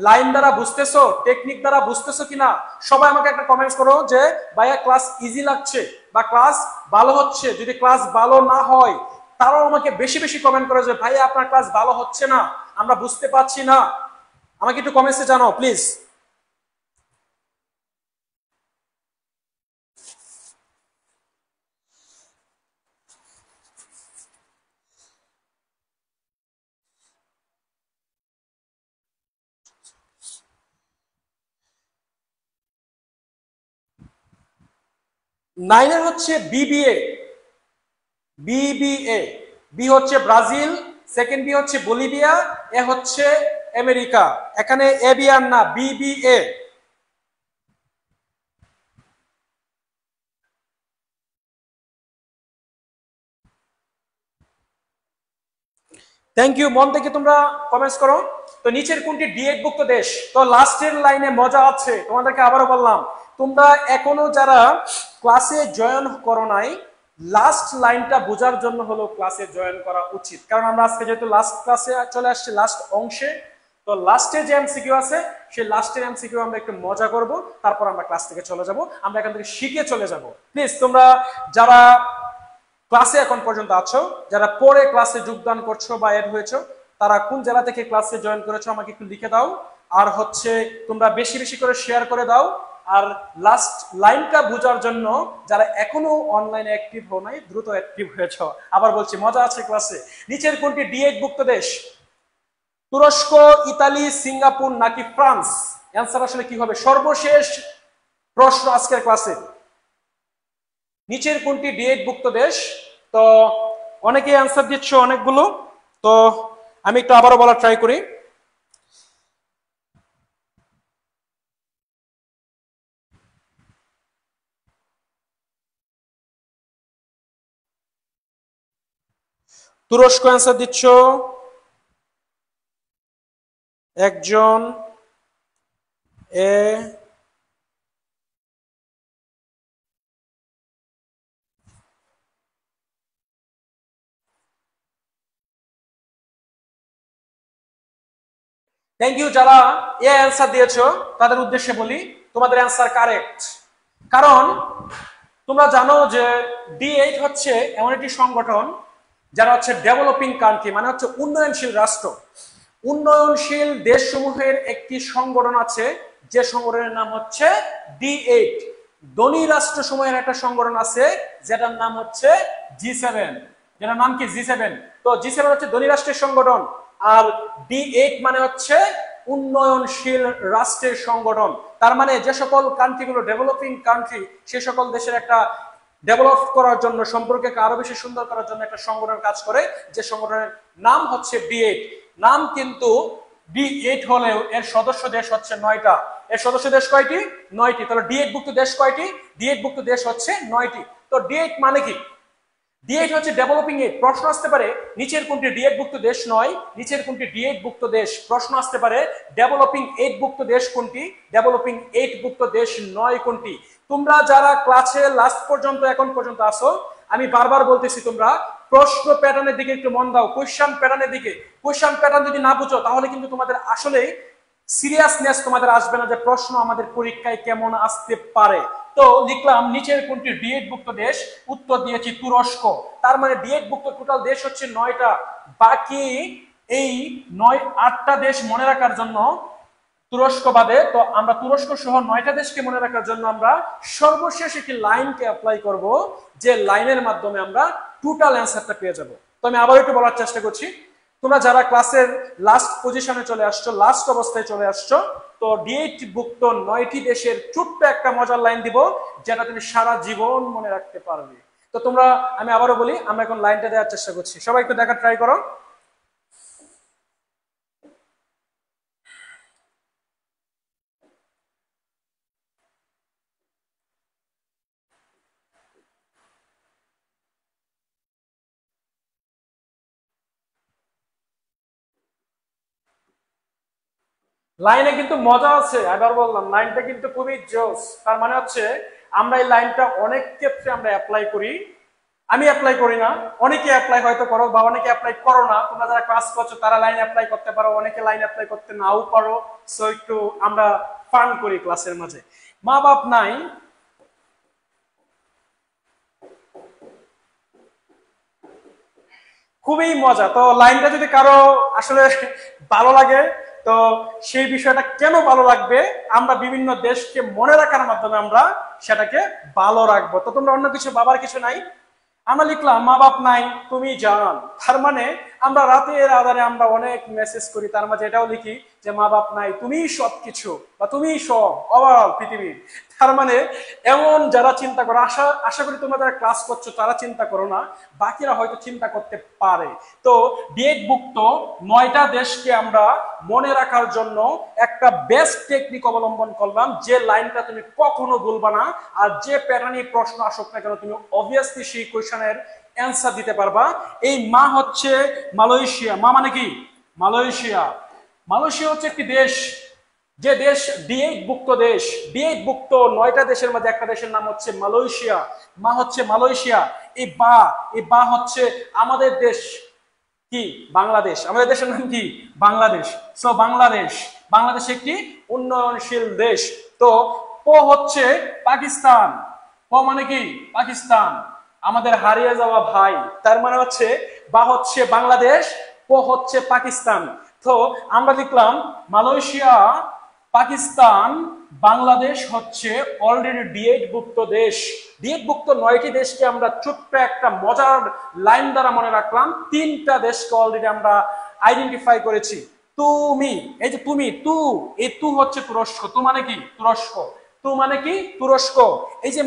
লাইন দ্বারা বুঝতেছো, টেকনিক দ্বারা বুঝতেছো কিনা। সবাই আমাকে একটা কমেন্টস করো যে ভাইয়া ক্লাস ইজি লাগছে বা ক্লাস ভালো হচ্ছে। যদি ক্লাস ভালো না হয় তারাও আমাকে বেশি বেশি কমেন্ট করো যে ভাইয়া আপনার ক্লাস ভালো হচ্ছে না, আমরা বুঝতে পারছি না। আমাকে একটু কমেন্টসে জানাও প্লিজ। নাইনের হচ্ছে বিবিএ, বিবিএ, বি হচ্ছে ব্রাজিল, সেকেন্ড বি হচ্ছে বলিভিয়া, এ হচ্ছে আমেরিকা। এখানে এ বি আর না, বিবিএ। থ্যাংক ইউ, মন থেকে তোমরা কমেন্টস করো। তো নিচের কোনটি ডি8 ভুক্ত দেশ। তো লাস্টের লাইনে মজা আছে, তোমাদেরকে আবারও বললাম, তোমরা এখনো যারা ক্লাসে জয়েন করো নাই, লাস্ট লাইনটা বোঝার জন্য হলো ক্লাসে জয়েন করা উচিত। কারণ আমরা আজকে যেহেতু লাস্ট ক্লাসে চলে আসছি, লাস্ট অংশে, তো লাস্টে যে এমসিকিউ আছে সেই লাস্টের এমসিকিউ আমরা একটু মজা করব, তারপর আমরা ক্লাস থেকে চলে যাব, আমরা এখান থেকে শিখে চলে যাব। প্লিজ তোমরা যারা ক্লাসে এখন পর্যন্ত আছো, যারা পরে ক্লাসে যোগদান করছো বা এড হয়েছো, তারা কোন জেলা থেকে ক্লাসে জয়েন করেছো আমাকে একটু লিখে দাও। আর হচ্ছে তোমরা বেশি বেশি করে শেয়ার করে দাও। আর লাস্ট লাইনটা বোঝার জন্য যারা এখনো অনলাইনে অ্যাক্টিভ হও নাই, দ্রুত অ্যাক্টিভ হয়েছ। আবার বলছি, মজা আছে ক্লাসে। নিচের কোনটি ডি8 ভুক্ত দেশ। তুরস্ক, ইতালি, সিঙ্গাপুর নাকি ফ্রান্স। অ্যান্সার আসলে কি হবে? সর্বশেষ প্রশ্ন আজকের ক্লাসে, নিচের কোনটি ডি8 ভুক্ত দেশ। তো অনেকে অ্যান্সার দিচ্ছ অনেকগুলো, তো আমি একটু আবারও বলার ট্রাই করি। তুরস্ক অ্যান্সার দিচ্ছ একজন, এ থ্যাংক ইউ। যারা এ অ্যান্সার দিয়েছো তাদের উদ্দেশ্যে বলি, তোমাদের অ্যান্সার কারেক্ট। কারণ তোমরা জানো যে ডি8 হচ্ছে এমন একটি সংগঠন যারা হচ্ছে ডেভেলপিং কান্ট্রি, মানে হচ্ছে উন্নয়নশীল রাষ্ট্র। উন্নয়নশীল দেশসমূহের একটি সংগঠন আছে, যে সংগঠনের নাম হচ্ছে ডি8। ধনী রাষ্ট্রসমূহের একটা সংগঠন আছে যেটার নাম হচ্ছে জি7, যেটার নাম কি জি7। তো জি7 হচ্ছে ধনী রাষ্ট্রের সংগঠন, আর ডি8 মানে হচ্ছে উন্নয়নশীল রাষ্ট্রের সংগঠন। তার মানে যে সকল কান্ট্রিগুলো ডেভেলপিং কান্ট্রি, সে সকল দেশের একটা ডেভেলপ করার জন্য, সম্পর্কে আরো বেশি সুন্দর করার জন্য একটা সংগঠন কাজ করে, যে সংগঠনের নাম হচ্ছে ডি8। নাম কিন্তু ডি8 হলেও এর সদস্য দেশ হচ্ছে 9টা। এর সদস্য দেশ কয়টি? 9টি। তাহলে ডি8 ভুক্ত দেশ কয়টি? ডি8 ভুক্ত দেশ হচ্ছে 9টি। তো ডি8 মানে কি? D8 হচ্ছে ডেভেলপিং 8। প্রশ্ন আসতে পারে নিচের কোনটি D8 ভুক্ত দেশ নয়, নিচের কোনটি D8 ভুক্ত দেশ। প্রশ্ন আসতে পারে ডেভেলপিং 8 ভুক্ত দেশ কোনটি, ডেভেলপিং 8 ভুক্ত দেশ নয় কোনটি। তোমরা যারা ক্লাসে লাস্ট পর্যন্ত এখন পর্যন্ত আসো, আমি বারবার বলতেছি তোমরা প্রশ্ন প্যাটার্নের দিকে একটু মন দাও, কোশ্চেন প্যাটার্নের দিকে। কোশ্চেন প্যাটার্ন যদি না বুঝো তাহলে কিন্তু তোমাদের আসলেই সিরিয়াসনেস তোমাদের আসবে না যে প্রশ্ন আমাদের পরীক্ষায় কেমন আসতে পারে। তো লিখলাম নিচের কোনটি D8 ভুক্ত দেশ, উত্তর দিয়েছি তুরস্ক। তার মানে D8 ভুক্ত টোটাল দেশ হচ্ছে 9টা। বাকি এই 8টা দেশ মনে রাখার জন্য তুরস্ক বাদে, তো আমরা তুরস্ক সহ 9টা দেশকে মনে রাখার জন্য আমরা সর্বশেষ একটি লাইনকে অ্যাপ্লাই করব, যে লাইনের মাধ্যমে আমরা টোটাল অ্যান্সারটা পেয়ে যাব। তো আমি আবার একটু বলার চেষ্টা করছি, তোমরা যারা ক্লাসের লাস্ট পজিশনে চলে আসছো, লাস্ট অবস্থায় চলে আসছো, তো D8 ভুক্ত 9টি দেশের ছোট্ট একটা মজার লাইন দিব যেটা তুমি সারা জীবন মনে রাখতে পারবে। তো তোমরা, আমি আবারও বলি, আমরা এখন লাইনটা দেওয়ার চেষ্টা করছি, সবাই একটু দেখার ট্রাই করো। লাইনে কিন্তু মজা আছে, এবার বললাম লাইনটা কিন্তু খুবই জোস। তার মানে হচ্ছে আমরা এই লাইনটা অনেক ক্ষেত্রে আমরা অ্যাপ্লাই করি। আমি অ্যাপ্লাই করি না, অনেকে অ্যাপ্লাই হয়তো করো, বা অনেকে অ্যাপ্লাই করো না। তোমরা যারা ক্লাস করছো তারা লাইন অ্যাপ্লাই করতে পারো, অনেকে লাইন অ্যাপ্লাই করতে নাও পারো। সো একটু আমরা ফান করি ক্লাসের মাঝে। মা বাপ নাই, খুবই মজা। তো লাইনটা যদি কারো আসলে ভালো লাগে, তো সেই বিষয়টা কেন ভালো লাগবে, আমরা বিভিন্ন দেশকে মনে রাখার মাধ্যমে আমরা সেটাকে ভালো রাখবো। তো তোমরা অন্য কিছু ভাবার কিছু নাই। আমরা লিখলাম মা বাপ নাই তুমি জান। তার মানে আমরা রাতের আধারে আমরা অনেক মেসেজ করি, তার মাঝে এটাও লিখি যে মা বাপ নাই তুমি সবকিছু, বা তুমি সব ওভারঅল পৃথিবীর। তার মানে এমন যারা চিন্তা করো, আশা করি তোমরা যারা ক্লাস করছো তারা চিন্তা করো না, বাকিরা হয়তো চিন্তা করতে পারে। তো D8 ভুক্ত 9টা দেশকে আমরা মনে রাখার জন্য একটা বেস্ট টেকনিক অবলম্বন করলাম, যে লাইনটা তুমি কখনো ভুলবা না, আর যে প্যাটার্নে প্রশ্ন আসুক না কেন তুমি অবভিয়াসলি সেই কোশ্চেনের অ্যান্সার দিতে পারবা। এই মা হচ্ছে মালয়েশিয়া। মা মানে কি? মালয়েশিয়া। মালয়েশিয়া হচ্ছে একটি দেশ, যে দেশ D8 ভুক্ত দেশ। D8 ভুক্ত 9টা দেশের মধ্যে একটা দেশের নাম হচ্ছে মালয়েশিয়া। মা হচ্ছে মালয়েশিয়া। এই বা হচ্ছে আমাদের দেশ কি, বাংলাদেশ। আমাদের দেশের নাম কি, বাংলাদেশ। সো বাংলাদেশ, বাংলাদেশ একটি উন্নয়নশীল দেশ। তো প হচ্ছে পাকিস্তান। প মানে কি, পাকিস্তান, আমাদের হারিয়ে যাওয়া ভাই। তার মানে হচ্ছে বা হচ্ছে বাংলাদেশ, প হচ্ছে পাকিস্তান। তো আমরা লিখলাম মালয়েশিয়া, পাকিস্তান, বাংলাদেশ হচ্ছে অলরেডি D8 ভুক্ত দেশ। D8 ভুক্ত 9টি দেশকে আমরা ছোট্ট একটা মজার লাইন দ্বারা মনে রাখলাম। 3টা দেশকে অলরেডি আমরা আইডেন্টিফাই করেছি। তুমি, এই যে তুমি, এই তু হচ্ছে তুরস্ক। তু মানে কি, তুরস্ক। তু মানে কি, তুরস্ক। এই যে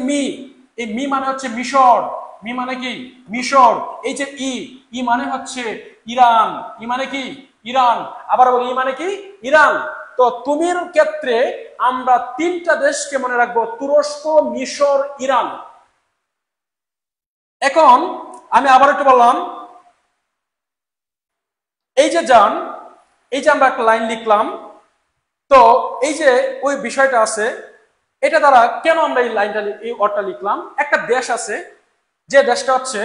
এই মি মানে হচ্ছে মিশর। মি মানে কি, মিশর। এই যে ই মানে হচ্ছে ইরান। ই মানে কি, ইরান। আবার বলি, ই মানে কি, ইরান। তো তুমির ক্ষেত্রে আমরা 3টা দেশকে মনে রাখবো, তুরস্ক, মিশর, ইরান। এখন আমি আবার একটু বললাম, এই যে যান, এই যে আমরা একটা লাইন লিখলাম, তো এই যে ওই বিষয়টা আছে, এটা দ্বারা কেন আমরা এই লাইনটা, এই ওয়ার্ডটা লিখলাম। একটা দেশ আছে, যে দেশটা হচ্ছে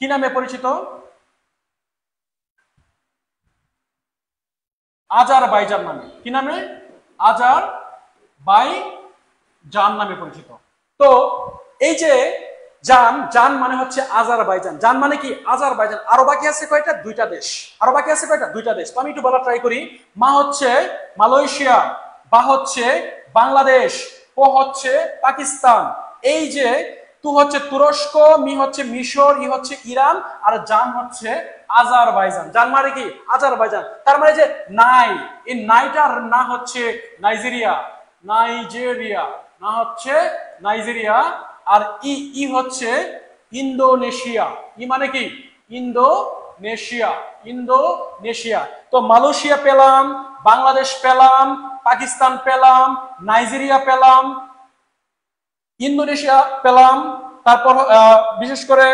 কি নামে পরিচিত, আজারবাইজান নামে। কি নামে, আজারবাইজান নামে পরিচিত। তো এই যে জান মানে হচ্ছে আজারবাইজান। জান মানে কি, আজারবাইজান। আরো বাকি আছে কয়টা, 2টা দেশ। আরো বাকি আছে কয়টা, 2টা দেশ। তো আমি একটু বলা ট্রাই করি। মা হচ্ছে মালয়েশিয়া, বা হচ্ছে বাংলাদেশ, প হচ্ছে পাকিস্তান, এই যে তু হচ্ছে তুরস্ক, মি হচ্ছে মিশর, ই হচ্ছে ইরান, আর জান হচ্ছে আজারবাইজান। জান মানে কি, আজারবাইজান। তার মানে যে নাই, এই নাইটার না হচ্ছে নাইজেরিয়া, নাইজেরিয়া, না হচ্ছে নাইজেরিয়া, আর ই হচ্ছে ইন্দোনেশিয়া। ই মানে কি, ইন্দোনেশিয়া, ইন্দোনেশিয়া। তো মালয়েশিয়া পেলাম, বাংলাদেশ পেলাম, পাকিস্তান পেলাম, নাইজেরিয়া পেলাম, ইন্দোনেশিয়া পেলাম, তারপর বিশেষ করে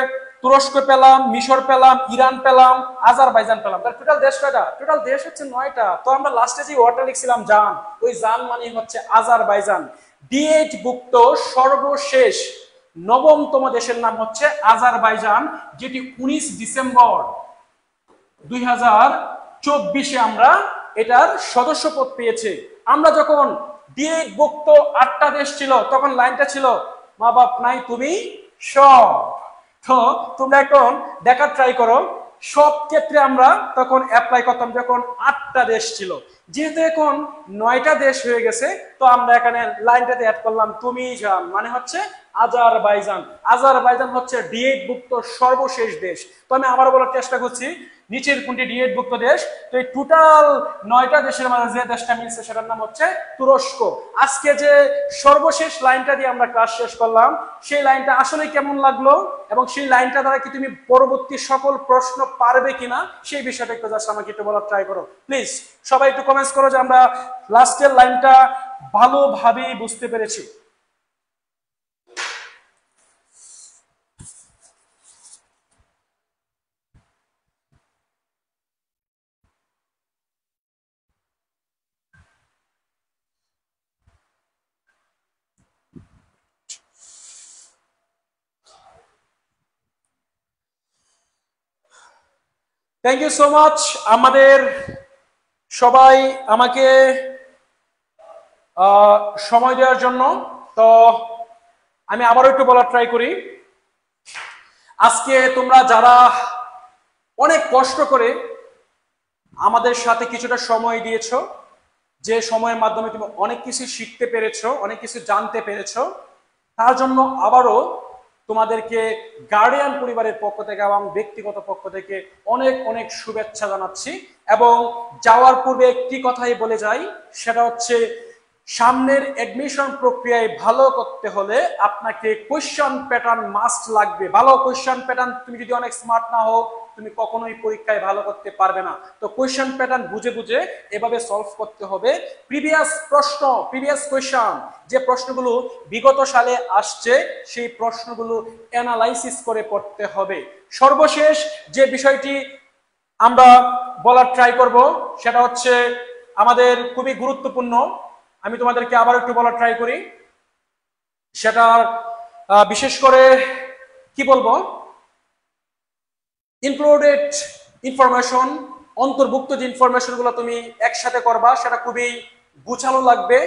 তুরস্ক পেলাম, মিশর পেলাম, ইরান পেলাম, আজারবাইজান পেলাম। তার টোটাল দেশ কয়টা? টোটাল দেশ হচ্ছে 9টা। তো আমরা লাস্টে যে ওয়ার্ডটা লিখছিলাম জান, ওই জান মানে হচ্ছে আজারবাইজান। D8 ভুক্ত সর্বশেষ 9তম দেশের নাম হচ্ছে আজারবাইজান, যেটি 19 ডিসেম্বর 2024 আমরা এটার সদস্যপদ পেয়েছে। আমরা যখন D8 ভুক্ত 8টা দেশ ছিল, তখন লাইনটা ছিল মা বাপ নাই তুমি সব। তো তোমরা এখন দেখার ট্রাই করো, সব ক্ষেত্রে আমরা তখন অ্যাপ্লাই করতাম যখন 8টা দেশ ছিল। যেহেতু এখন 9টা দেশ হয়ে গেছে, তো আমরা এখানে লাইনটাতে অ্যাড করলাম তুমি জান, মানে হচ্ছে আজারবাইজান। আজারবাইজান হচ্ছে D8 ভুক্ত সর্বশেষ দেশ। তো আমি আবারও বলার চেষ্টা করছি, নিচের কোনটি D8 ভুক্ত দেশ? তো এই টোটাল 9টা দেশের মাঝে যে দেশটা মিলছে সেটার নাম হচ্ছে তুরস্ক। আজকে যে সর্বশেষ লাইনটা দিয়ে আমরা ক্লাস শেষ করলাম, সেই লাইনটা আসলে কেমন লাগলো এবং সেই লাইনটা দ্বারা কি তুমি পরবর্তী সকল প্রশ্ন পারবে কিনা, সেই বিষয়টা একটু জাস্ট আমাকে একটু বলার ট্রাই করো প্লিজ। সবাই একটু কমেন্টস করো যে আমরা লাস্টের লাইনটা ভালোভাবেই বুঝতে পেরেছি। থ্যাংক ইউ সো মাচ আমাদের সবাই আমাকে সময় দেওয়ার জন্য। তো আমি আবারও একটু বলার ট্রাই করি, আজকে তোমরা যারা অনেক কষ্ট করে আমাদের সাথে কিছুটা সময় দিয়েছো, যে সময়ের মাধ্যমে তুমি অনেক কিছু শিখতে পেরেছো, অনেক কিছু জানতে পেরেছো, তার জন্য আবারও তোমাদেরকে গার্ডিয়ান পরিবারের পক্ষ থেকে এবং ব্যক্তিগত পক্ষ থেকে অনেক অনেক শুভেচ্ছা জানাচ্ছি। এবং যাওয়ার পূর্বে একটি কথাই বলে যাই, সেটা হচ্ছে সামনের এডমিশন প্রক্রিয়ায় ভালো করতে হলে আপনাকে কোয়েশ্চন প্যাটার্ন মাস্ট লাগবে। ভালো কোয়েশ্চন প্যাটার্ন, তুমি যদি অনেক স্মার্ট না হও তুমি কখনোই পরীক্ষায় ভালো করতে পারবে না। তো কোয়েশ্চন প্যাটার্ন বুঝে বুঝে এভাবে সলভ করতে হবে। প্রিভিয়াস প্রশ্ন, প্রিভিয়াস কোয়েশ্চন, যে প্রশ্নগুলো বিগত সালে আসছে সেই প্রশ্নগুলো অ্যানালাইসিস করে পড়তে হবে। সর্বশেষ যে বিষয়টি আমরা বলার ট্রাই করব সেটা হচ্ছে আমাদের খুবই গুরুত্বপূর্ণ, আমি তোমাদেরকে আবার একটু বলার ট্রাই করি। সেটা বিশেষ করে কি বলবো, ইনক্লুডেড ইনফরমেশন, অন্তর্ভুক্ত যে ইনফরমেশনগুলো তুমি একসাথে করবা সেটা খুবই গুছানো লাগবে,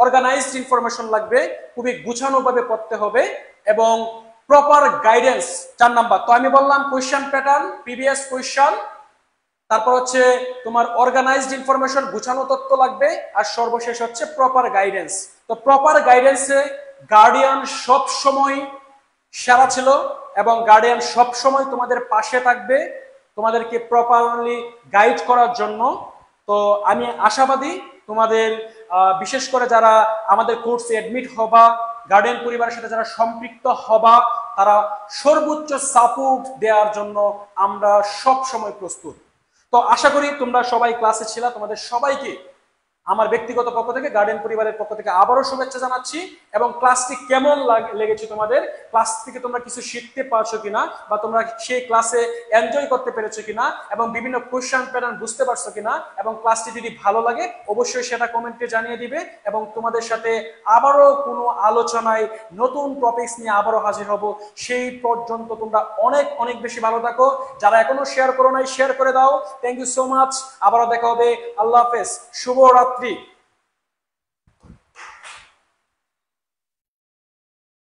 অর্গানাইজড ইনফরমেশন লাগবে, খুবই গুছানোভাবে পড়তে হবে এবং প্রপার গাইডেন্স 4 নাম্বার। তো আমি বললাম কোয়েশ্চেন প্যাটার্ন, প্রিভিয়াস কোয়েশ্চন, তারপর হচ্ছে তোমার অর্গানাইজড ইনফরমেশন, গুছানো তথ্য লাগবে, আর সর্বশেষ হচ্ছে প্রপার গাইডেন্স। তো প্রপার গাইডেন্সে গার্ডিয়ান সব সময় সেরা ছিল এবং গার্ডিয়ান সব সময় তোমাদের পাশে থাকবে তোমাদেরকে প্রপারলি গাইড করার জন্য। তো আমি আশাবাদী তোমাদের বিশেষ করে যারা আমাদের কোর্সে অ্যাডমিট হবা, গার্ডিয়ান পরিবারের সাথে যারা সম্পৃক্ত হবা, তারা সর্বোচ্চ সাপোর্ট দেওয়ার জন্য আমরা সব সময় প্রস্তুত। তো আশা করি তোমরা সবাই ক্লাসে ছিলা, তোমাদের সবাইকে আমার ব্যক্তিগত পক্ষ থেকে, গার্ডিয়ান পরিবারের পক্ষ থেকে আবারও শুভেচ্ছা জানাচ্ছি। এবং ক্লাসটি কেমন লেগেছে তোমাদের, ক্লাস থেকে তোমরা কিছু শিখতে পারছো কিনা, বা তোমরা সেই ক্লাসে এনজয় করতে পেরেছো কিনা, এবং বিভিন্ন কোয়েশ্চেন প্যাটার্ন বুঝতে পারছো কিনা, এবং ক্লাসটি যদি ভালো লাগে অবশ্যই সেটা কমেন্টে জানিয়ে দিবে। এবং তোমাদের সাথে আবারও কোনো আলোচনায় নতুন টপিকস নিয়ে আবারও হাজির হব। সেই পর্যন্ত তোমরা অনেক অনেক বেশি ভালো থাকো। যারা এখনো শেয়ার করো নাই শেয়ার করে দাও। থ্যাংক ইউ সো মাচ, আবারও দেখা হবে। আল্লাহ হাফেজ, শুভরাত্রি।